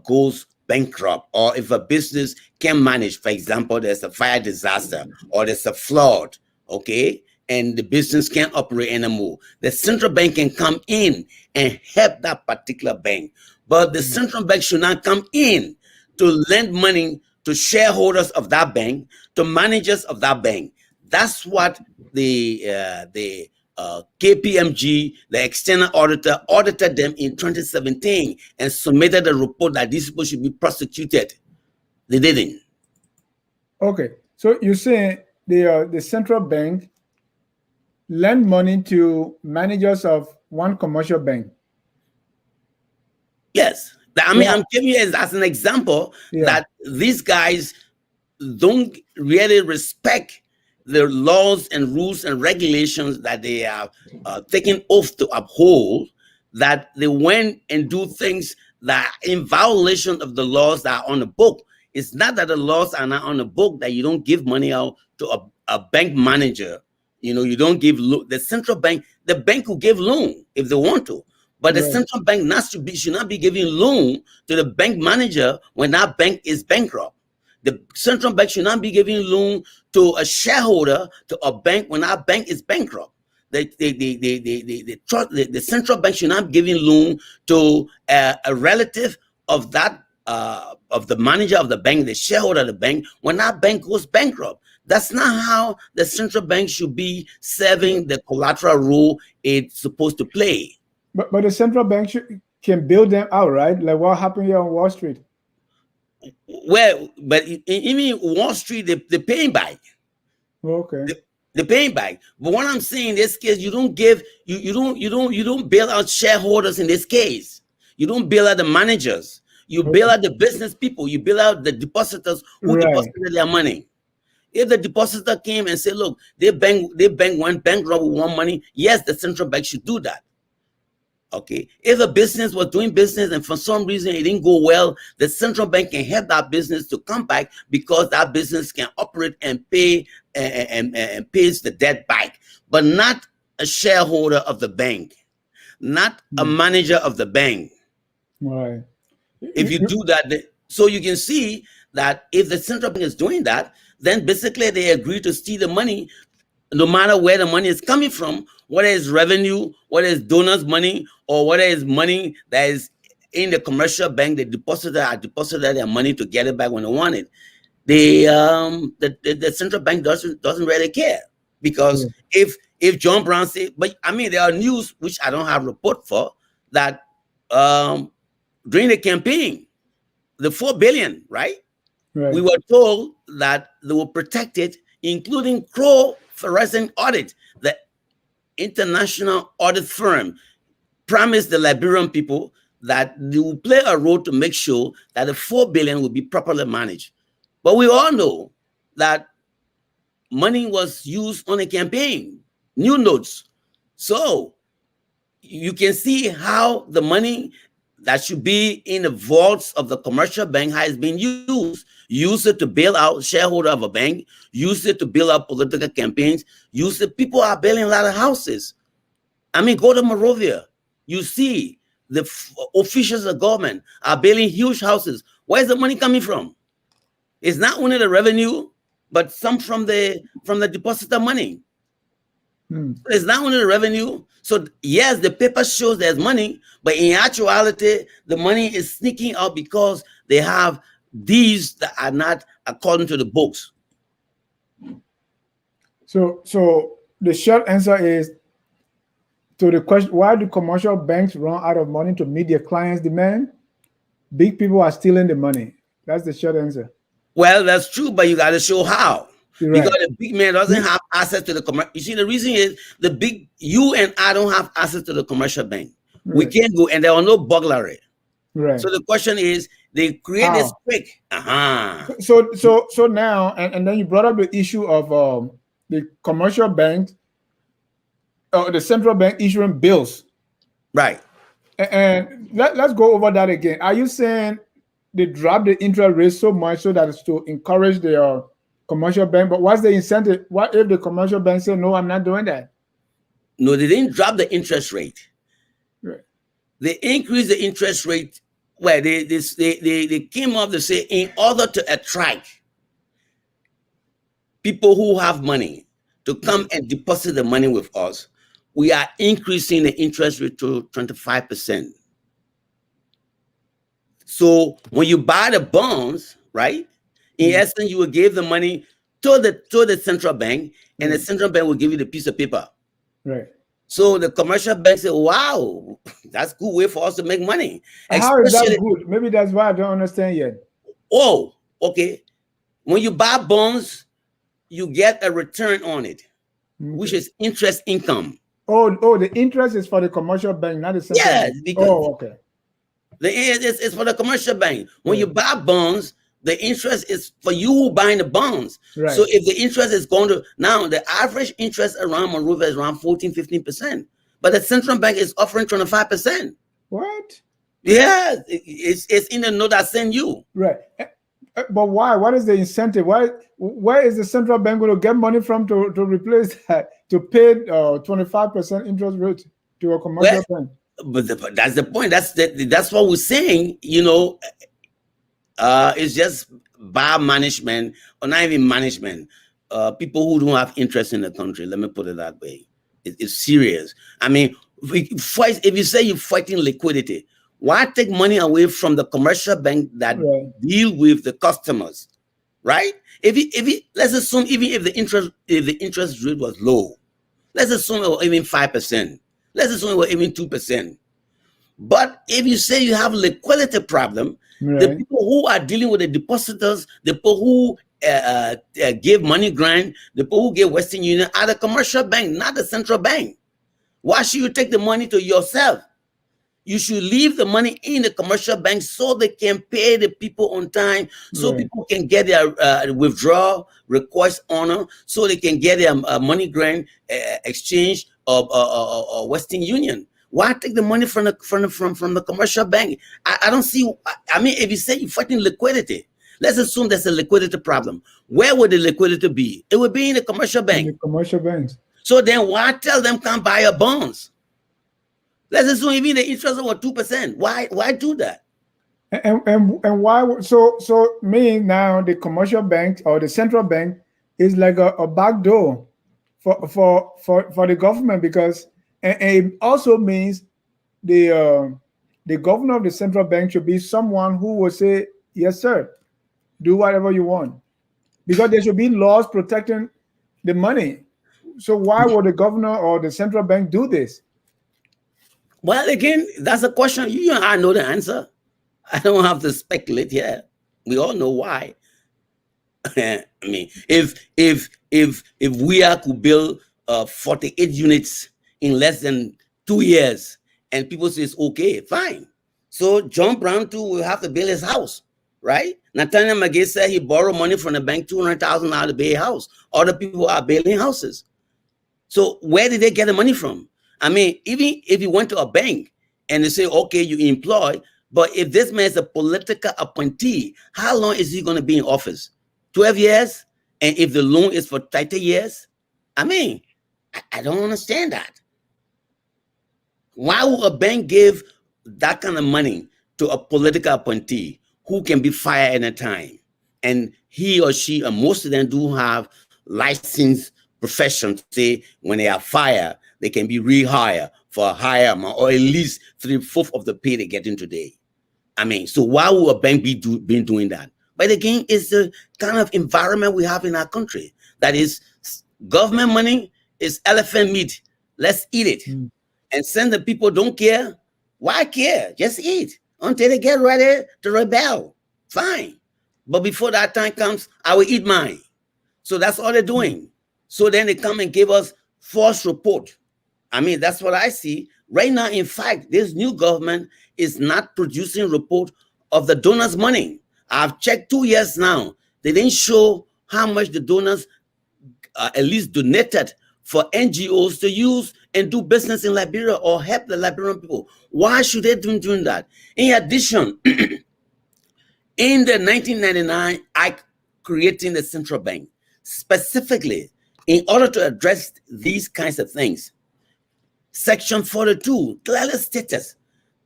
S2: goes bankrupt, or if a business can manage, for example, there's a fire disaster or there's a flood, okay, and the business can't operate anymore, the central bank can come in and help that particular bank. But the central bank should not come in to lend money to shareholders of that bank, to managers of that bank. That's what the KPMG, the external auditor, audited them in 2017 and submitted a report that these people should be prosecuted. They didn't.
S1: Okay, so you say the central bank lend money to managers of one commercial bank.
S2: Yes, I mean, I'm giving you as an example that these guys don't really respect the laws and rules and regulations that they are taking oath to uphold, that they went and do things that are in violation of the laws that are on the book. It's not that the laws are not on the book, that you don't give money out to a bank manager. You know, you don't give the central bank, the bank will give loan if they want to. But the central bank should not be giving loan to the bank manager when that bank is bankrupt. The central bank should not be giving loan to a shareholder, to a bank when our bank is bankrupt. The central bank should not be giving loan to a relative of that of the manager of the bank, the shareholder of the bank, when our bank goes bankrupt. That's not how the central bank should be serving the collateral role it's supposed to play.
S1: But the central bank can bail them out, right? Like what happened here on Wall Street.
S2: Well, but even Wall Street, they're paying back.
S1: Okay.
S2: They're paying back. But what I'm saying in this case, you don't give, you don't bail out shareholders in this case. You don't bail out the managers. You bail out the business people. You bail out the depositors who deposited their money. If the depositor came and said, look, they went bankrupt with one money, yes, the central bank should do that. Okay, if a business was doing business and for some reason it didn't go well, the central bank can help that business to come back, because that business can operate and pay and pays the debt back, but not a shareholder of the bank, not a manager of the bank.
S1: Right.
S2: If you do that, so you can see that if the central bank is doing that, then basically they agree to steal the money, no matter where the money is coming from, whether it's revenue, whether it's donors' money, or whether it's money that is in the commercial bank, the depositor deposited their money to get it back when they want it. The central bank doesn't really care, because if John Brown said, but I mean, there are news which I don't have report for, that during the campaign, the $4 billion, right? We were told that they were protected, including Crow Fluorescent Audit, the international audit firm, promised the Liberian people that they will play a role to make sure that the $4 billion will be properly managed. But we all know that money was used on a campaign, new notes. So you can see how the money that should be in the vaults of the commercial bank has been used. Use it to bail out shareholder of a bank, use it to bail out political campaigns, use it. People are building a lot of houses. I mean, go to Monrovia. You see the officials of government are building huge houses. Where is the money coming from? It's not only the revenue, but some from the depositor money. It's not only the revenue. So yes, the paper shows there's money, but in actuality, the money is sneaking out because they have these that are not according to the books.
S1: So the short answer is to the question: why do commercial banks run out of money to meet their clients' demand? Big people are stealing the money. That's the short answer.
S2: Well, that's true, but you got to show how.
S1: You're
S2: because
S1: right.
S2: the big man doesn't have access to the commercial. You see, the reason is you and I don't have access to the commercial bank.
S1: Right.
S2: We can't go, and there are no burglary.
S1: Right.
S2: So the question is, they create this quick.
S1: So now, and then you brought up the issue of the commercial bank, the central bank issuing bills.
S2: Right.
S1: And let's go over that again. Are you saying they drop the interest rate so much so that it's to encourage their commercial bank? But what's the incentive? What if the commercial bank say, no, I'm not doing that?
S2: No, they didn't drop the interest rate.
S1: Right.
S2: They increased the interest rate. Well, they came up to say, in order to attract people who have money to come and deposit the money with us, we are increasing the interest rate to 25%. So when you buy the bonds, right, in essence, you will give the money to the central bank, and the central bank will give you the piece of paper.
S1: Right.
S2: So the commercial bank say, wow, that's a good way for us to make money.
S1: How is that good? Maybe that's why I don't understand yet.
S2: Oh, okay. When you buy bonds, you get a return on it, which is interest income.
S1: Oh, the interest is for the commercial bank, not the central bank.
S2: Because
S1: okay.
S2: It's for the commercial bank. When you buy bonds, the interest is for you who buying the bonds.
S1: Right.
S2: So if the interest is going to, now the average interest around Monrovia is around 14-15%. But the central bank is offering 25%.
S1: What?
S2: Yeah, it's in the note I send you.
S1: Right. But why? What is the incentive? Where is the central bank going to get money from to replace that, to pay 25% interest rate to a commercial bank?
S2: But that's the point. That's what we're saying. You know, it's just bad management, or not even management. People who don't have interest in the country. Let me put it that way. It's serious. I mean, if you say you're fighting liquidity, why take money away from the commercial bank that deal with the customers, right? Let's assume even if the interest rate was low, let's assume it was even 5%. Let's assume it was even 2%. But if you say you have a liquidity problem, the people who are dealing with the depositors, the people who give money grant, the people who give Western Union are the commercial bank, not the central bank. Why should you take the money to yourself? You should leave the money in the commercial bank so they can pay the people on time, so people can get their withdrawal request honor, so they can get their money grant exchange of Western Union. Why take the money from the commercial bank? I don't see. I mean, if you say you're fighting liquidity, let's assume there's a liquidity problem. Where would the liquidity be? It would be in the commercial bank.
S1: In the commercial banks.
S2: So then why tell them can't buy your bonds? Let's assume even the interest was 2%. Why do that?
S1: And why? So me now, the commercial bank or the central bank is like a back door for the government, because and it also means the governor of the central bank should be someone who will say, yes, sir, do whatever you want, because there should be laws protecting the money. So why would the governor or the central bank do this?
S2: Well, again, that's a question. You and I know the answer. I don't have to speculate here. We all know why. I mean, if we are to build 48 units in less than 2 years, and people say it's okay, fine. So John Brown too will have to build his house, right? Nathaniel McGay said he borrowed money from the bank, $200,000 to build a house. Other people are building houses. So where did they get the money from? I mean, even if you went to a bank and they say, okay, you employ, but if this man is a political appointee, how long is he going to be in office? 12 years? And if the loan is for 30 years? I mean, I don't understand that. Why would a bank give that kind of money to a political appointee who can be fired at a time? And he or she, and most of them do have licensed profession, say when they are fired, they can be rehired for a higher amount, or at least 3/4 of the pay they get in today. I mean, so why would a bank be doing that? But again, it's the kind of environment we have in our country. That is, government money is elephant meat. Let's eat it. And send the people don't care. Why care? Just eat until they get ready to rebel. Fine. But before that time comes, I will eat mine. So that's all they're doing. So then they come and give us false report. I mean, that's what I see. Right now, in fact, this new government is not producing report of the donors' money. I've checked 2 years now. They didn't show how much the donors at least donated for NGOs to use and do business in Liberia or help the Liberian people. Why should they be doing that? In addition, in the 1999 Act creating the central bank, specifically in order to address these kinds of things, Section 42 clearly states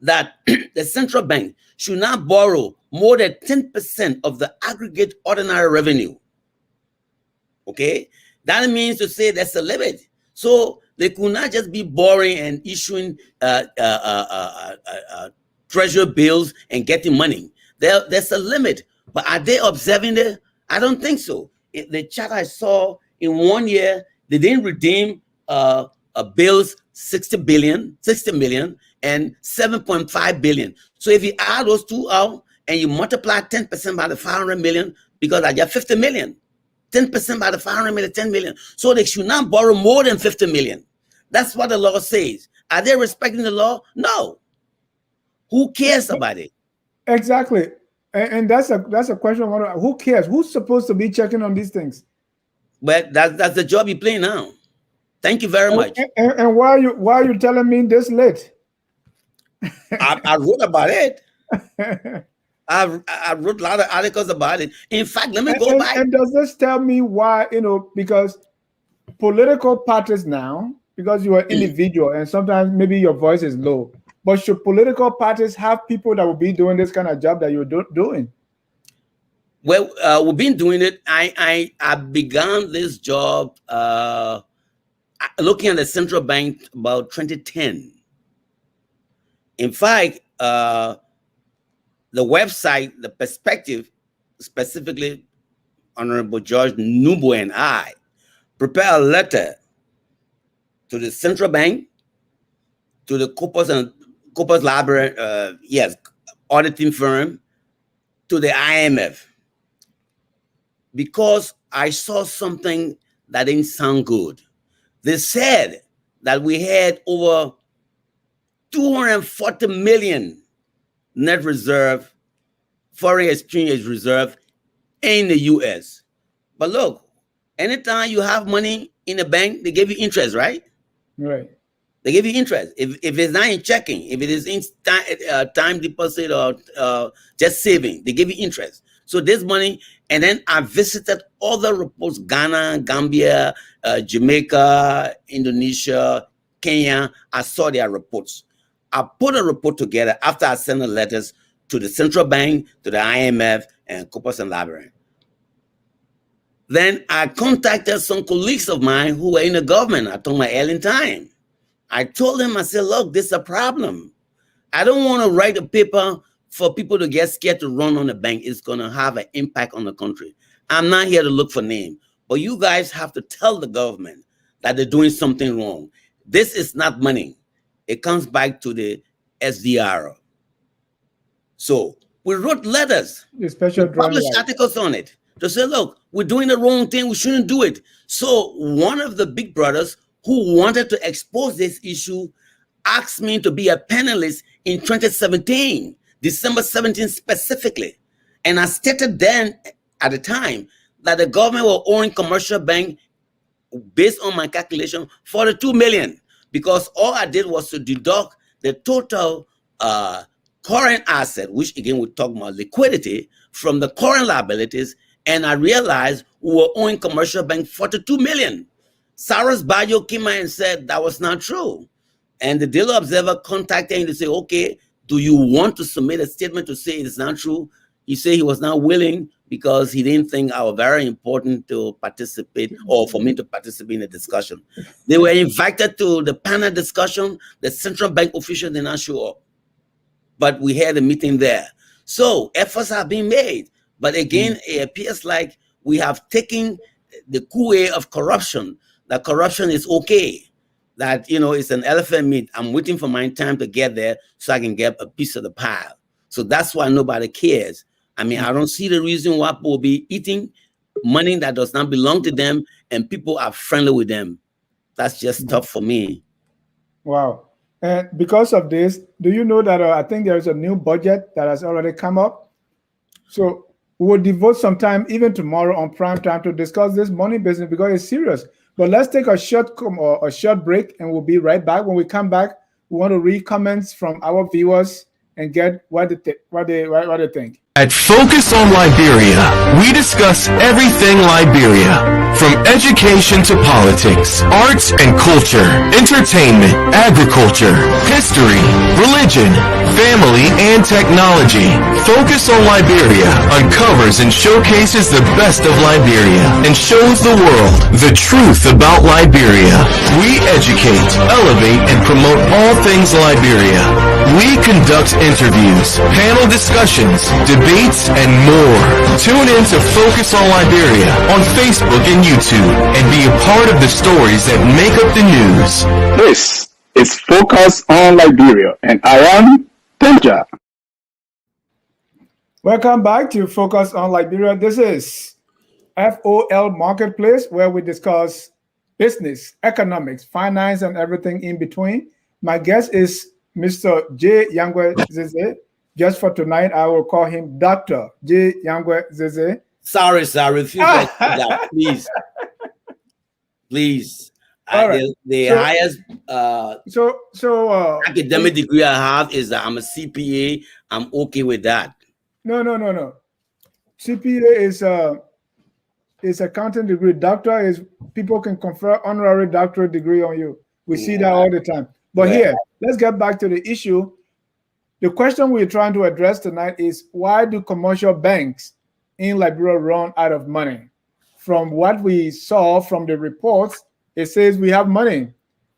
S2: that the central bank should not borrow more than 10% of the aggregate ordinary revenue. Okay? That means to say there's a limit. So they could not just be borrowing and issuing treasury bills and getting money. There's a limit. But are they observing it? I don't think so. The chart I saw in 1 year, they didn't redeem bills 60 million and 7.5 billion. So if you add those two out and you multiply 10% by the 500 million, because I get 50 million. 10% by the 500 million, 10 million. So they should not borrow more than 50 million. That's what the law says. Are they respecting the law? No. Who cares about it?
S1: Exactly. And that's a question. Who cares? Who's supposed to be checking on these things?
S2: But that's the job you play now. Thank you very much.
S1: And why are you telling me this late?
S2: I wrote about it. I wrote a lot of articles about it. In fact, let me go back.
S1: And does this tell me why, because political parties now, because you are individual and sometimes maybe your voice is low, but should political parties have people that will be doing this kind of job that you're doing?
S2: Well, we've been doing it. I began this job looking at the central bank about 2010. In fact, the website, the perspective, specifically Honorable George Nubo and I prepared a letter to the central bank, to the Corpus Library, auditing firm, to the IMF, because I saw something that didn't sound good. They said that we had over 240 million net reserve, foreign exchange reserve in the US. But look, anytime you have money in a bank, they give you interest, right?
S1: Right.
S2: They give you interest. If it's not in checking, if it is in time deposit or just saving, they give you interest. So this money, and then I visited other reports, Ghana, Gambia, Jamaica, Indonesia, Kenya. I saw their reports. I put a report together after I sent the letters to the central bank, to the IMF, and Corpus and Library. Then I contacted some colleagues of mine who were in the government. I told my Ellen time. I told them, I said, look, this is a problem. I don't want to write a paper for people to get scared to run on the bank. It's going to have an impact on the country. I'm not here to look for names, but you guys have to tell the government that they're doing something wrong. This is not money. It comes back to the SDR. So we wrote letters, we published articles on it to say, look, we're doing the wrong thing. We shouldn't do it. So one of the big brothers who wanted to expose this issue asked me to be a panelist in 2017, December 17 specifically. And I stated then at the time that the government will own commercial bank based on my calculation 42 million, because all I did was to deduct the total current asset, which again we talk about liquidity, from the current liabilities, and I realized we were owing commercial bank 42 million. Cyrus Bayo came out and said that was not true. And the Daily Observer contacted him to say, okay, do you want to submit a statement to say it's not true? He said he was not willing because he didn't think I was very important to participate or for me to participate in the discussion. They were invited to the panel discussion. The central bank official did not show up, but we had a meeting there. So efforts have been made. But again, it appears like we have taken the coup of corruption, that corruption is okay, that, you know, it's an elephant meat. I'm waiting for my time to get there so I can get a piece of the pie. So that's why nobody cares. I mean, I don't see the reason why people will be eating money that does not belong to them and people are friendly with them. That's just tough for me.
S1: Wow. And because of this, do you know that I think there's a new budget that has already come up? So we'll devote some time, even tomorrow on prime time, to discuss this money business because it's serious. But let's take a short break, and we'll be right back. When we come back, we want to read comments from our viewers and get what they think.
S3: At Focus on Liberia, we discuss everything Liberia, from education to politics, arts and culture, entertainment, agriculture, history, religion, family, and technology. Focus on Liberia uncovers and showcases the best of Liberia and shows the world the truth about Liberia. We educate, elevate, and promote all things Liberia. We conduct interviews, panel discussions, debates, and more. Tune in to Focus on Liberia on Facebook and YouTube and be a part of the stories that make up the news.
S4: This is Focus on Liberia, and I am Tenja.
S1: Welcome back to Focus on Liberia. This is FOL Marketplace, where we discuss business, economics, finance, and everything in between. My guest is Mr. J. Yanqui Zaza. Just for tonight, I will call him Dr. J. Yanqui Zaza.
S2: Sorry, refuse that, please. Please.
S1: Right.
S2: The highest academic degree I have is that I'm a CPA. I'm okay with that.
S1: No. CPA is accounting degree. Doctor is people can confer honorary doctorate degree on you. We see that all the time. But here, let's get back to the issue. The question we're trying to address tonight is, why do commercial banks in Liberia run out of money? From what we saw from the reports, it says we have money,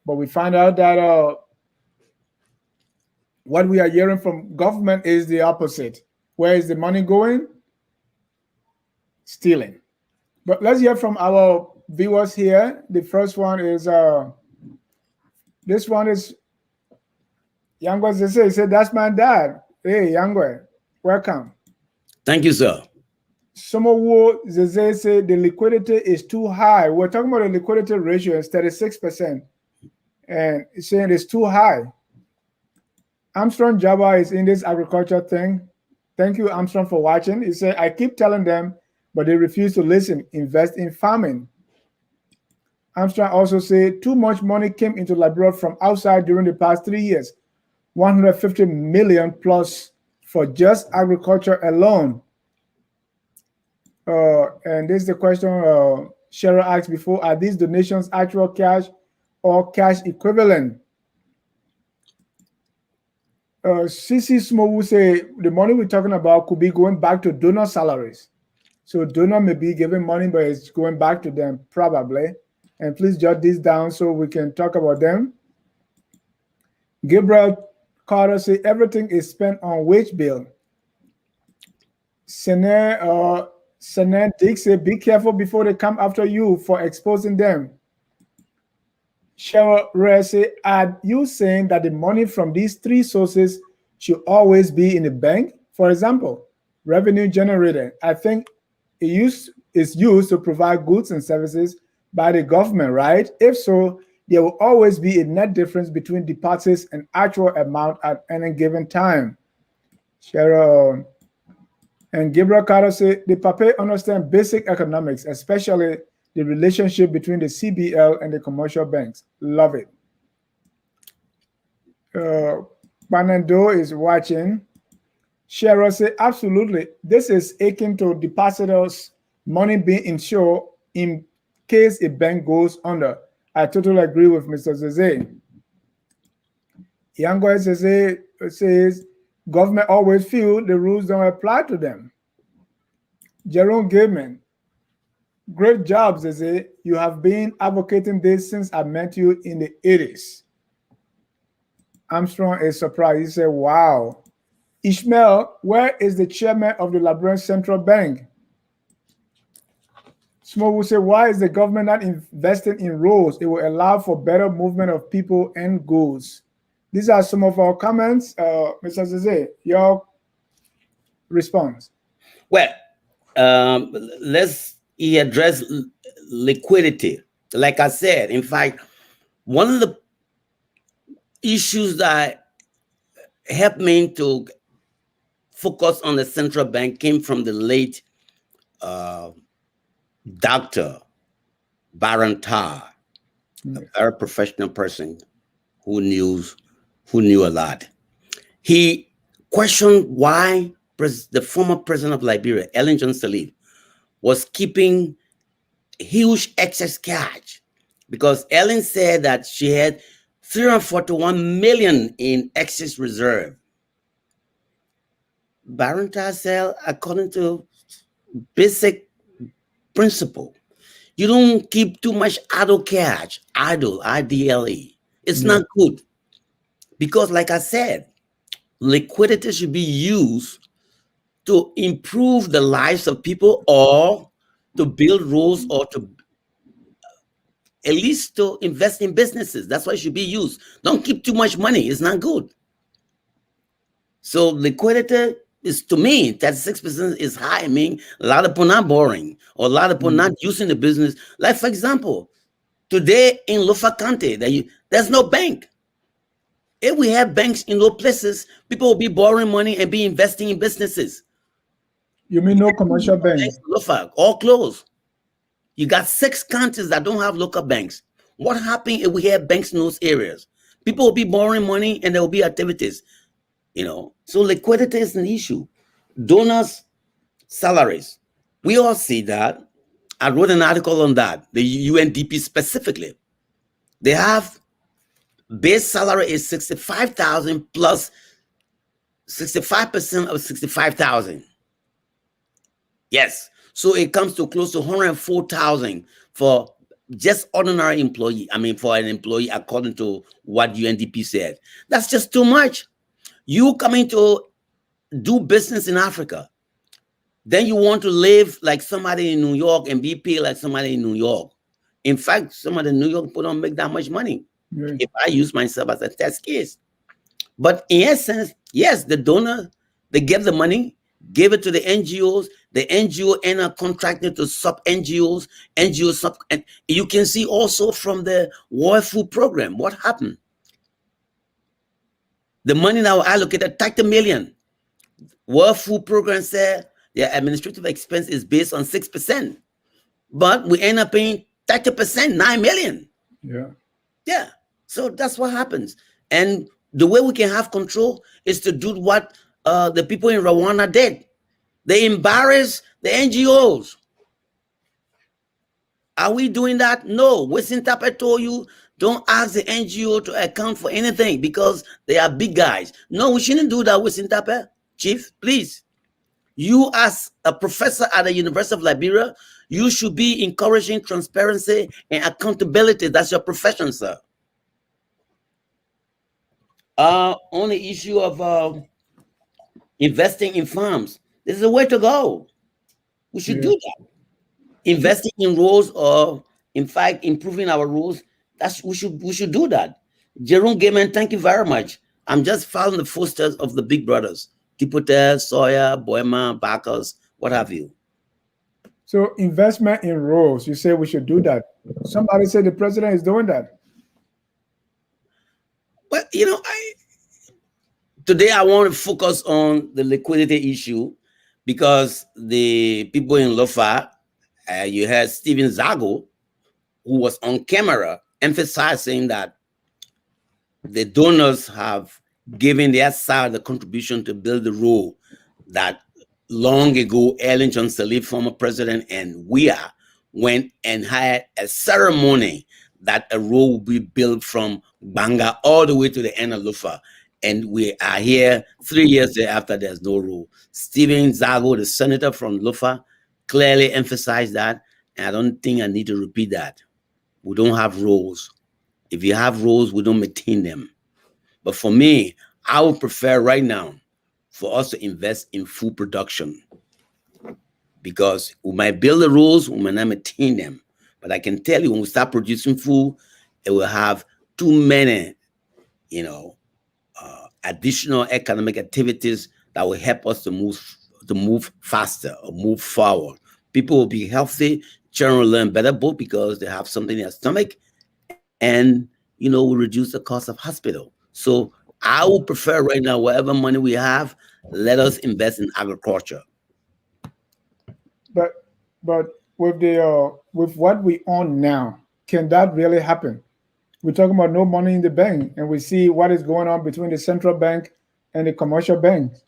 S1: but we find out that what we are hearing from government is the opposite. Where is the money going? Stealing. But let's hear from our viewers here. The first one is this one is Yanqui Zaza. He said, that's my dad. Hey, Yanqui, welcome.
S2: Thank you, sir.
S1: Somowo Zaza said the liquidity is too high. We're talking about the liquidity ratio is 36%. And he's saying it's too high. Armstrong Jabba is in this agriculture thing. Thank you, Armstrong, for watching. He said, I keep telling them, but they refuse to listen. Invest in farming. Armstrong also said too much money came into Liberia from outside during the past 3 years. 150 million plus for just agriculture alone. And this is the question Cheryl asked before. Are these donations actual cash or cash equivalent? CC Smo will say the money we're talking about could be going back to donor salaries. So donor may be giving money, but it's going back to them probably. And please jot this down so we can talk about them. Gabriel Carter say everything is spent on wage bill. Senator Dick say be careful before they come after you for exposing them. Cheryl Ray say, are you saying that the money from these three sources should always be in the bank? For example, revenue generated. I think is used to provide goods and services by the government, right? If so, there will always be a net difference between deposits and actual amount at any given time. Cheryl and Gabriel Carter say the Pape understand basic economics, especially the relationship between the CBL and the commercial banks. Love it. Banando is watching. Cheryl say, absolutely. This is akin to depositors' money being insured in case a bank goes under. I totally agree with Mr. Zaza. Yanqui says, government always feel the rules don't apply to them. Jerome Gaiman, great job, Zaza. You have been advocating this since I met you in the 80s. Armstrong is surprised. He said, wow. Ishmael, where is the chairman of the Liberian Central Bank? Small will say, why is the government not investing in roads? It will allow for better movement of people and goods. These are some of our comments. Mr. Zaza, your response.
S2: Well, let's address liquidity. Like I said, in fact, one of the issues that helped me to focus on the central bank came from the late Dr. Barantar, a very professional person who knew a lot. He questioned why the former president of Liberia, Ellen Johnson Sirleaf, was keeping huge excess cash, because Ellen said that she had 341 million in excess reserve. Barantar said, according to basic principle, you don't keep too much idle cash, IDLE. It's not good. Because like I said, liquidity should be used to improve the lives of people, or to build roads, or to at least to invest in businesses. That's why it should be used. Don't keep too much money. It's not good. So liquidity is, to me, 36% is high. I mean, a lot of people not borrowing, or a lot of people not using the business. Like, for example, today in Lofa County, there's no bank. If we have banks in those places, people will be borrowing money and be investing in businesses.
S1: You mean no commercial banks?
S2: Lofa, all closed. You got 6 counties that don't have local banks. What happens if we have banks in those areas? People will be borrowing money and there will be activities. So liquidity is an issue. Donors' salaries. We all see that. I wrote an article on that, the UNDP specifically. They have base salary is 65,000 plus 65% of 65,000. Yes. So it comes to close to 104,000 for just ordinary employee. I mean, for an employee, according to what UNDP said. That's just too much. You coming to do business in Africa, then you want to live like somebody in New York and be paid like somebody in New York. In fact, some of the New York people don't make that much money. If I use myself as a test case. But in essence, yes, the donor, they give the money, give it to the NGOs. The NGO end up contracting to sub-NGOs, and you can see also from the World Food Program, what happened? The money now allocated, 30 million. World Food Program said their administrative expense is based on 6%. But we end up paying 30%, 9 million. Yeah. So that's what happens. And the way we can have control is to do what the people in Rwanda did. They embarrass the NGOs. Are we doing that? No. Wisintape told you, don't ask the NGO to account for anything because they are big guys. No, we shouldn't do that, Wisintape. Chief, please. You as a professor at the University of Liberia, you should be encouraging transparency and accountability. That's your profession, sir. On the issue of investing in farms, this is a way to go. We should do that. Investing in roads, or in fact improving our roads, we should do that. Jerome Gaiman, thank you very much. I'm just following the footsteps of the big brothers, Tipote, Sawyer, Boema, Bacchus, what have you.
S1: So investment in roads, you say we should do that. Somebody said the president is doing that.
S2: But today I want to focus on the liquidity issue, because the people in Lofa, you had Stephen Zago, who was on camera emphasizing that the donors have giving their side the contribution to build the road that long ago Ellen Johnson Sirleaf, former president, and went and had a ceremony that a road will be built from Banga all the way to the end of Lufa. And we are here 3 years thereafter, there's no road. Stephen Zago, the senator from Lufa, clearly emphasized that. And I don't think I need to repeat that. We don't have roads. If you have roads, we don't maintain them. But for me, I would prefer right now for us to invest in food production, because we might build the roads, we might not maintain them. But I can tell you, when we start producing food, it will have too many, additional economic activities that will help us to move faster or move forward. People will be healthy, children will learn better, both because they have something in their stomach, and we reduce the cost of hospital. So I would prefer right now, whatever money we have, let us invest in agriculture.
S1: But with what we own now, can that really happen? We're talking about no money in the bank, and we see what is going on between the central bank and the commercial banks.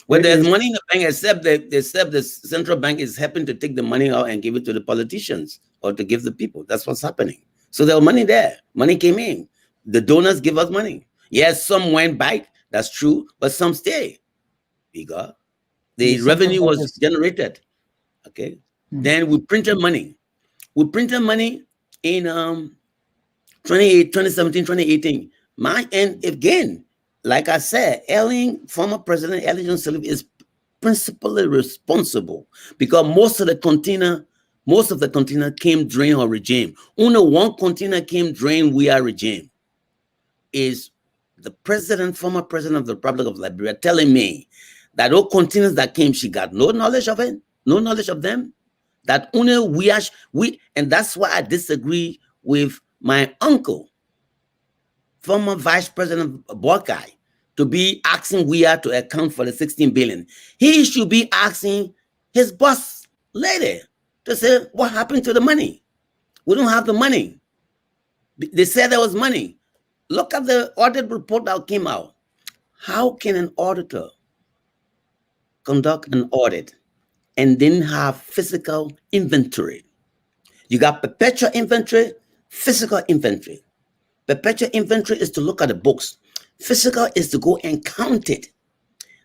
S2: Well, there's money in the bank, except the central bank is helping to take the money out and give it to the politicians or to give the people. That's what's happening. So there was money there. Money came in. The donors give us money. Yes, some went back. That's true, but some stay. Because the revenue was generated. Okay. Then we printed money. We printed money in 2017, 2018. And again, like I said, former President Ellen Johnson Sirleaf is principally responsible, because most of the container came during her regime. Only one container came during our regime. Is the former president of the Republic of Liberia, telling me that all containers that came, she got no knowledge of it, no knowledge of them. That only we, and that's why I disagree with my uncle, former Vice President of Buckeye, to be asking to account for the 16 billion. He should be asking his boss lady to say, what happened to the money? We don't have the money. They said there was money. Look at the audit report that came out. How can an auditor conduct an audit and then have physical inventory? You got perpetual inventory, physical inventory. Perpetual inventory is to look at the books. Physical is to go and count it.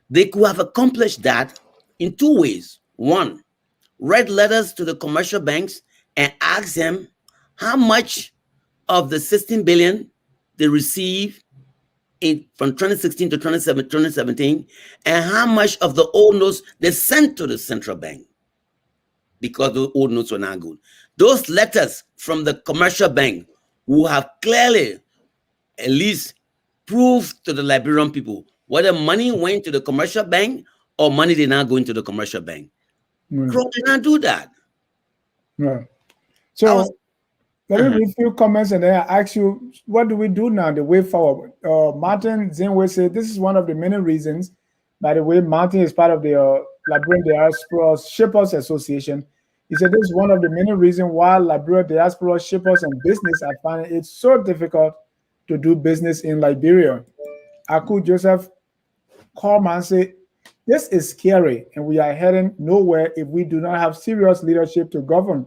S2: They could have accomplished that in two ways. One, write letters to the commercial banks and ask them how much of the 16 billion they receive from 2016 to 2017, and how much of the old notes they sent to the central bank, because the old notes were not good. Those letters from the commercial bank will have clearly at least proved to the Liberian people whether money went to the commercial bank or money did not go into the commercial bank. Crow did not do that.
S1: Right. So let me read a few comments and then I ask you, what do we do now, the way forward? Martin Zinwe said, this is one of the many reasons. By the way, Martin is part of the Liberian Diaspora Shippers Association. He said, this is one of the many reasons why Liberia Diaspora Shippers and business are finding it so difficult to do business in Liberia. Aku Joseph Coleman said, this is scary and we are heading nowhere if we do not have serious leadership to govern.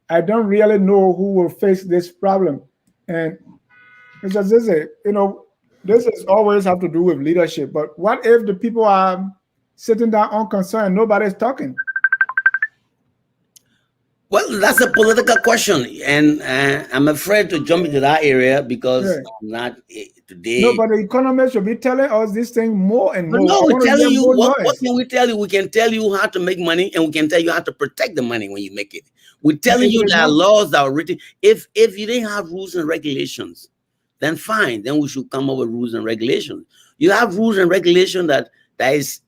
S1: I don't really know who will face this problem. And Mr. Zaza, this is always have to do with leadership. But what if the people are sitting down unconcerned, nobody's talking?
S2: Well, that's a political question, and I'm afraid to jump into that area because not today.
S1: No, but the economists should be telling us this thing more and more.
S2: No, we're telling you what can we tell you? We can tell you how to make money, and we can tell you how to protect the money when you make it. We're telling you there are laws that are written. If you didn't have rules and regulations, then fine. Then we should come up with rules and regulations. You have rules and regulations that is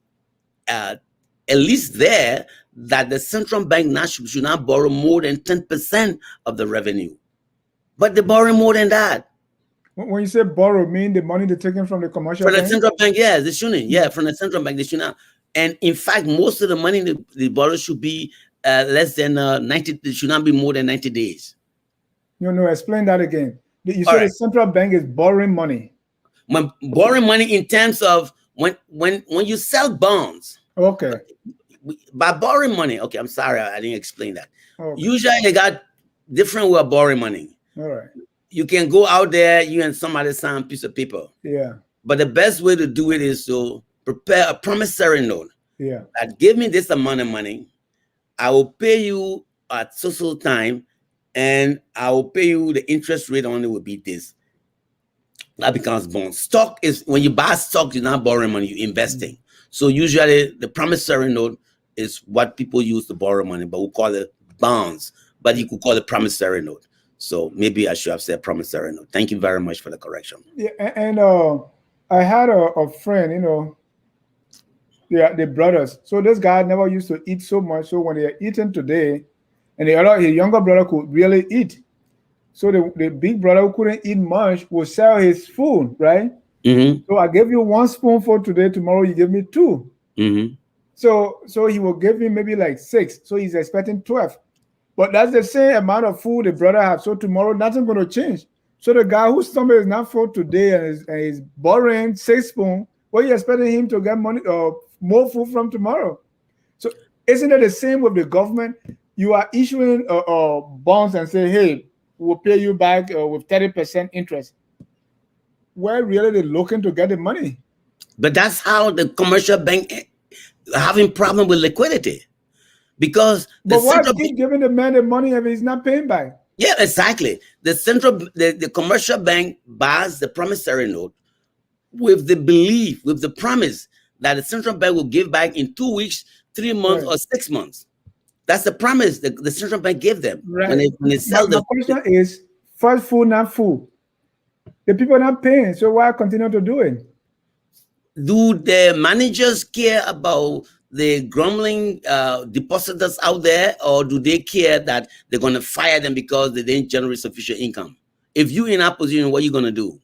S2: at least there, that the central bank now should not borrow more than 10% of the revenue. But they borrow more than that.
S1: When you say borrow, mean the money they're taking from the commercial bank?
S2: From the central bank, yes, they shouldn't. Yeah, from the central bank, they should not. And in fact, most of the money they borrow should be less than 90, it should not be more than 90 days.
S1: No, explain that again. You said the central bank is borrowing money.
S2: When borrowing money in terms of when you sell bonds.
S1: Okay.
S2: By borrowing money, okay, I'm sorry, I didn't explain that.
S1: Okay.
S2: Usually they got different way of borrowing money.
S1: All right.
S2: You can go out there, you and somebody sign a piece of paper.
S1: Yeah.
S2: But the best way to do it is to prepare a promissory note.
S1: Yeah.
S2: That give me this amount of money, I will pay you at social time, and I will pay you the interest rate on it will be this. That becomes bond. Stock is when you buy stock, you're not borrowing money, you're investing. So usually the promissory note is what people use to borrow money, but we call it bonds. But you could call it promissory note. So maybe I should have said promissory note. Thank you very much for the correction.
S1: Yeah, and I had a friend, you know, the brothers. So this guy never used to eat so much. So when they're eating today, and his younger brother could really eat. So the big brother who couldn't eat much will sell his food, right? So I gave you 1 spoonful today. Tomorrow you give me 2. So he will give me maybe like 6. So he's expecting 12. But that's the same amount of food the brother has. So tomorrow nothing's going to change. So the guy whose stomach is not full today and is borrowing 6 spoons, what are you expecting him to get money or more food from tomorrow? So isn't it the same with the government? You are issuing bonds and say, hey, we'll pay you back with 30% interest. Where really they're looking to get the money?
S2: But that's how the commercial bank having problem with liquidity. Because the
S1: but why keep giving the man the money if he's not paying back?
S2: Yeah, exactly. The commercial bank buys the promissory note with the belief, with the promise that the central bank will give back in 2 weeks, 3 months, or 6 months. That's the promise that the central bank gave them when they sell the.
S1: The question is, first food, not food. The people are not paying, so why continue to do it?
S2: Do the managers care about the grumbling depositors out there, or do they care that they're going to fire them because they didn't generate sufficient income? If you're in that position, what are you going to do?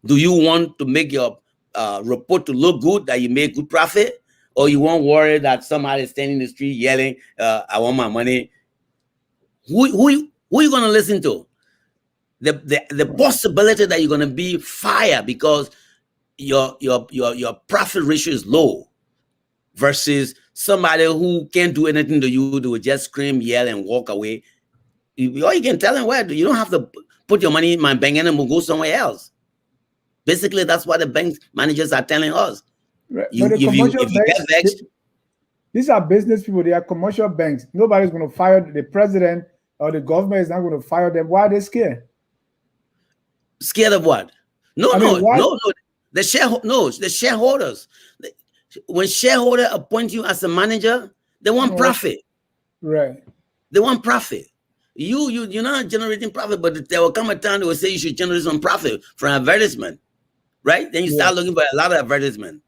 S2: Do you want to make your report to look good, that you made good profit? Or you won't worry that somebody is standing in the street yelling, I want my money? Who are you going to listen to? The possibility that you're going to be fired because your profit ratio is low versus somebody who can't do anything to you, they will just scream, yell, and walk away. Or you can tell them, well, you don't have to put your money in my bank and we'll go somewhere else. Basically, that's what the bank managers are telling us.
S1: Right. If you get vexed, these are business people. They are commercial banks. Nobody's going to fire the president, or the government is not going to fire them. Why are they scared?
S2: Scared of what? No. The shareholders. When shareholders appoint you as a manager, they want profit.
S1: Right.
S2: They want profit. You're not generating profit, but there will come a time they will say you should generate some profit from advertisement, right? Then you start looking for a lot of advertisement,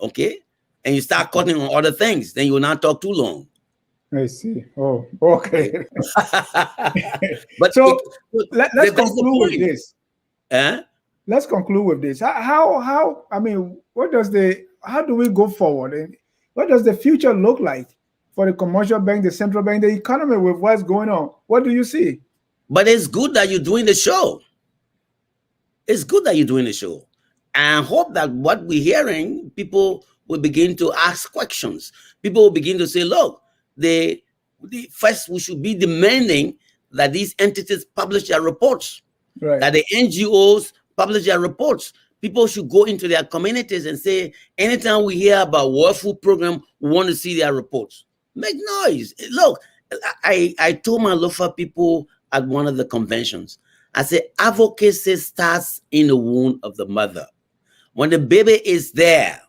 S2: okay? And you start cutting on other things. Then you will not talk too long.
S1: I see. Oh, okay.
S2: But
S1: so let's conclude with this. Let's conclude with this. How? I mean, how do we go forward, and what does the future look like for the commercial bank, the central bank, the economy with what's going on? What do you see?
S2: But it's good that you're doing the show. It's good that you're doing the show. And I hope that what we're hearing, people will begin to ask questions. People will begin to say, look, first we should be demanding that these entities publish their reports, that the NGOs publish their reports. People should go into their communities and say, anytime we hear about World Food Program, we want to see their reports. Make noise. Look, I told my local people at one of the conventions, I said, advocacy starts in the womb of the mother. When the baby is there,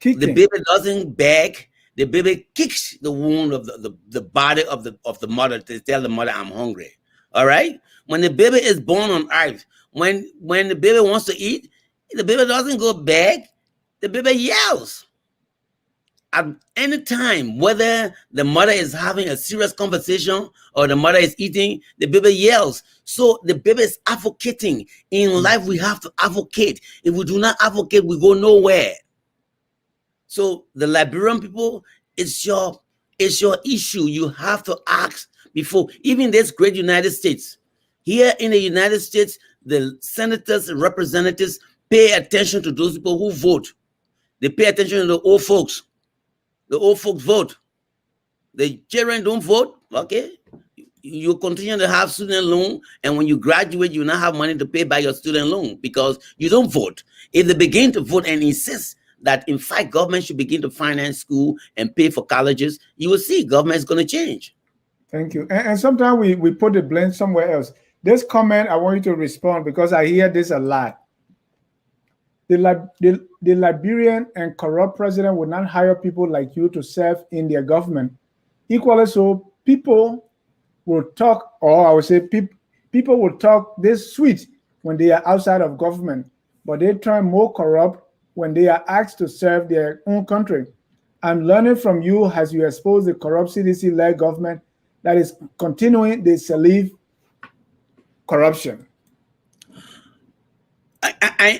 S2: the baby doesn't beg. The baby kicks the wound of the body of the mother to tell the mother, I'm hungry. All right? When the baby is born on earth, when the baby wants to eat, the baby doesn't go beg. The baby yells. At any time, whether the mother is having a serious conversation or the mother is eating, the baby yells. So the baby is advocating. In life, we have to advocate. If we do not advocate, we go nowhere. So the Liberian people, it's your issue. You have to ask before. Even this great United States. Here in the United States, the senators and representatives pay attention to those people who vote. They pay attention to the old folks. The old folks vote. The children don't vote, okay? You continue to have student loan, and when you graduate, you now have money to pay back your student loan because you don't vote. If they begin to vote and insist that, in fact, government should begin to finance school and pay for colleges, you will see government is going to change.
S1: Thank you. And sometimes we put the blame somewhere else. This comment, I want you to respond because I hear this a lot. The Liberian and corrupt president will not hire people like you to serve in their government. Equally so, people will talk, or I would say people will talk this sweet when they are outside of government, but they turn more corrupt when they are asked to serve their own country. I'm learning from you as you expose the corrupt CDC-led government that is continuing the Salif corruption.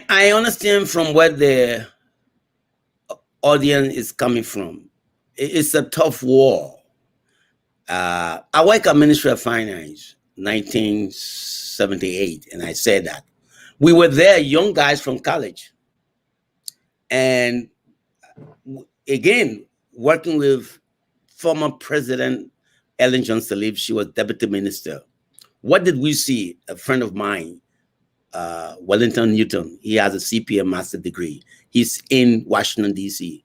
S2: I understand from where the audience is coming from. It's a tough war. I work at Ministry of Finance, 1978, and I said that. We were there, young guys from college. And again, working with former President Ellen Johnson Sirleaf, she was deputy minister. What did we see? A friend of mine, Wellington Newton, he has a CPA master degree. He's in Washington, D.C.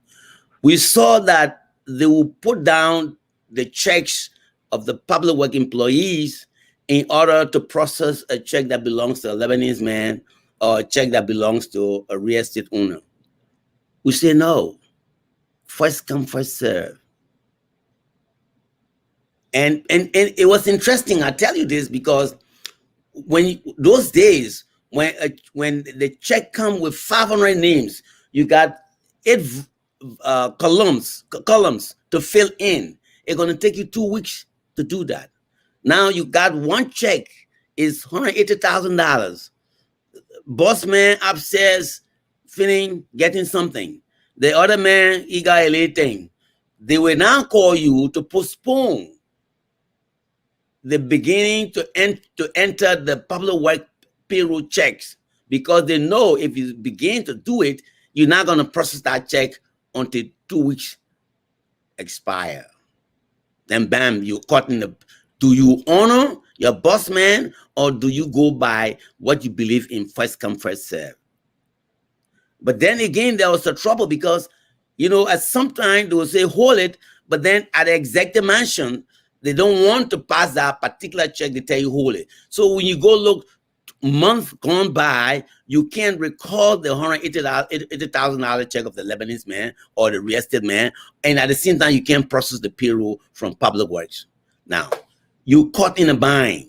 S2: We saw that they will put down the checks of the public work employees in order to process a check that belongs to a Lebanese man or a check that belongs to a real estate owner. We say no. First come, first serve. And it was interesting. I tell you this because those days when the check come with 500 names, you got 8 columns to fill in. It's going to take you 2 weeks to do that. Now you got one check is $180,000. Boss man upstairs getting something. The other man, he got a little thing. They will now call you to postpone the beginning to enter the public work payroll checks because they know if you begin to do it, you're not going to process that check until 2 weeks expire. Then bam, you're caught in the. Do you honor your boss man or do you go by what you believe in first come, first serve? But then again, there was a trouble because, at some time they will say hold it, but then at the executive mansion, they don't want to pass that particular check, they tell you hold it. So when you go look, month gone by, you can't recall the $180,000 check of the Lebanese man or the real estate man, and at the same time, you can't process the payroll from public works. Now, you're caught in a bind,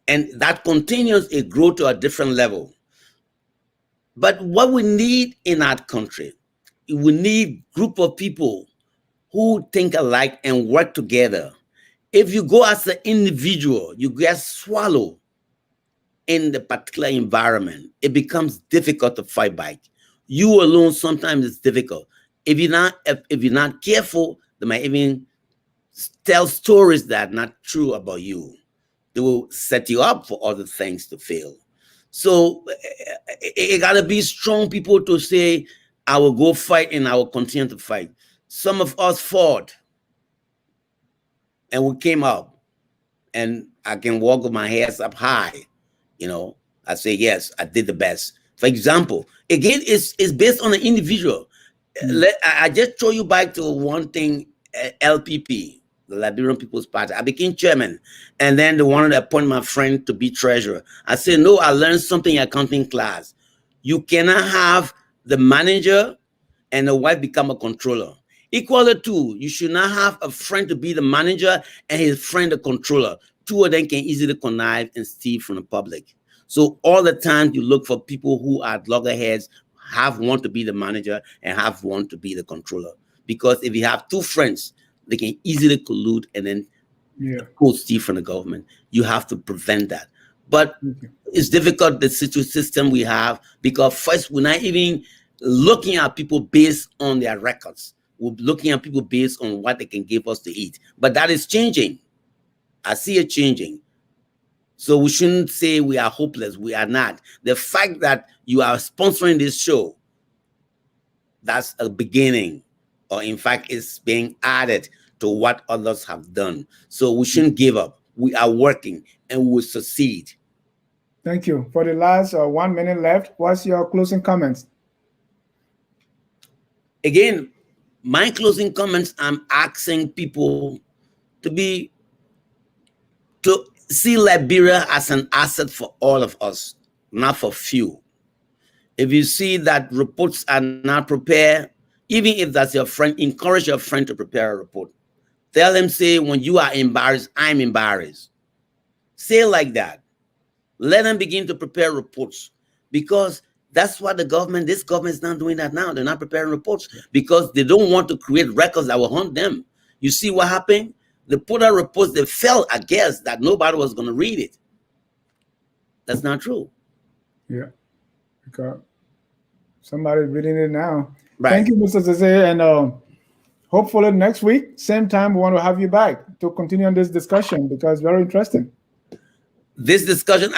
S2: and that continues, it grows to a different level. But what we need in our country, we need a group of people who think alike and work together. If you go as an individual, you get swallowed in the particular environment, it becomes difficult to fight back. You alone, sometimes it's difficult. If you're not careful, they might even tell stories that are not true about you. They will set you up for other things to fail. So it gotta be strong people to say, I will go fight and I will continue to fight. Some of us fought and we came up, and I can walk with my heads up high. I say, yes, I did the best. For example, again, it's based on the individual. I just throw you back to one thing, LPP, the Liberian People's Party. I became chairman, and then they wanted to appoint my friend to be treasurer. I said, no, I learned something in accounting class. You cannot have the manager and the wife become a controller. Equally too, you should not have a friend to be the manager and his friend the controller. Two of them can easily connive and steal from the public. So all the time you look for people who are loggerheads, have one to be the manager and have one to be the controller. Because if you have two friends, they can easily collude and then go steal from the government. You have to prevent that. But it's difficult, the system we have, because first, we're not even looking at people based on their records. We're looking at people based on what they can give us to eat. But that is changing. I see it changing. So we shouldn't say we are hopeless. We are not. The fact that you are sponsoring this show, that's a beginning, or in fact, it's being added to what others have done. So we shouldn't give up. We are working and we will succeed.
S1: Thank you. For the last 1 minute left, what's your closing comments?
S2: Again, my closing comments, I'm asking people to see Liberia as an asset for all of us, not for few. If you see that reports are not prepared, even if that's your friend, encourage your friend to prepare a report. Tell them, say, when you are embarrassed, I'm embarrassed. Say it like that. Let them begin to prepare reports, because that's what this government is not doing that now. They're not preparing reports because they don't want to create records that will haunt them. You see what happened? They put out reports, they felt, I guess, that nobody was going to read it. That's not true.
S1: Yeah. Okay. Somebody's reading it now.
S2: Right.
S1: Thank you, Mr. Zaza. And hopefully next week, same time, we want to have you back to continue on this discussion because it's very interesting.
S2: This discussion,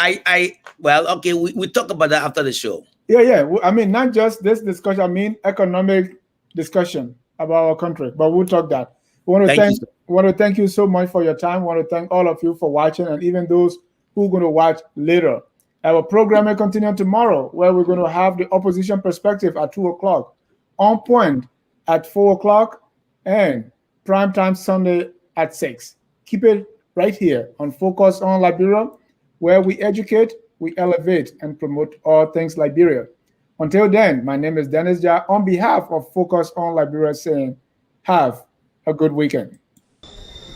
S2: well, okay, we talk about that after the show.
S1: Yeah. I mean, not just this discussion, I mean economic discussion about our country, but we'll talk that. We want to thank you so much for your time. We want to thank all of you for watching, and even those who are going to watch later. Our program will continue tomorrow, where we're going to have the opposition perspective at 2 o'clock, on point at 4 o'clock, and prime time Sunday at 6. Keep it right here on Focus on Liberia, where we educate, we elevate, and promote all things Liberia. Until then, my name is Dennis Jah, on behalf of Focus on Liberia, saying, have a good weekend.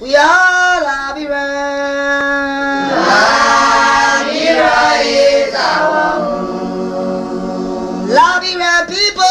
S5: We are Liberia. Liberia is our home. Liberia people.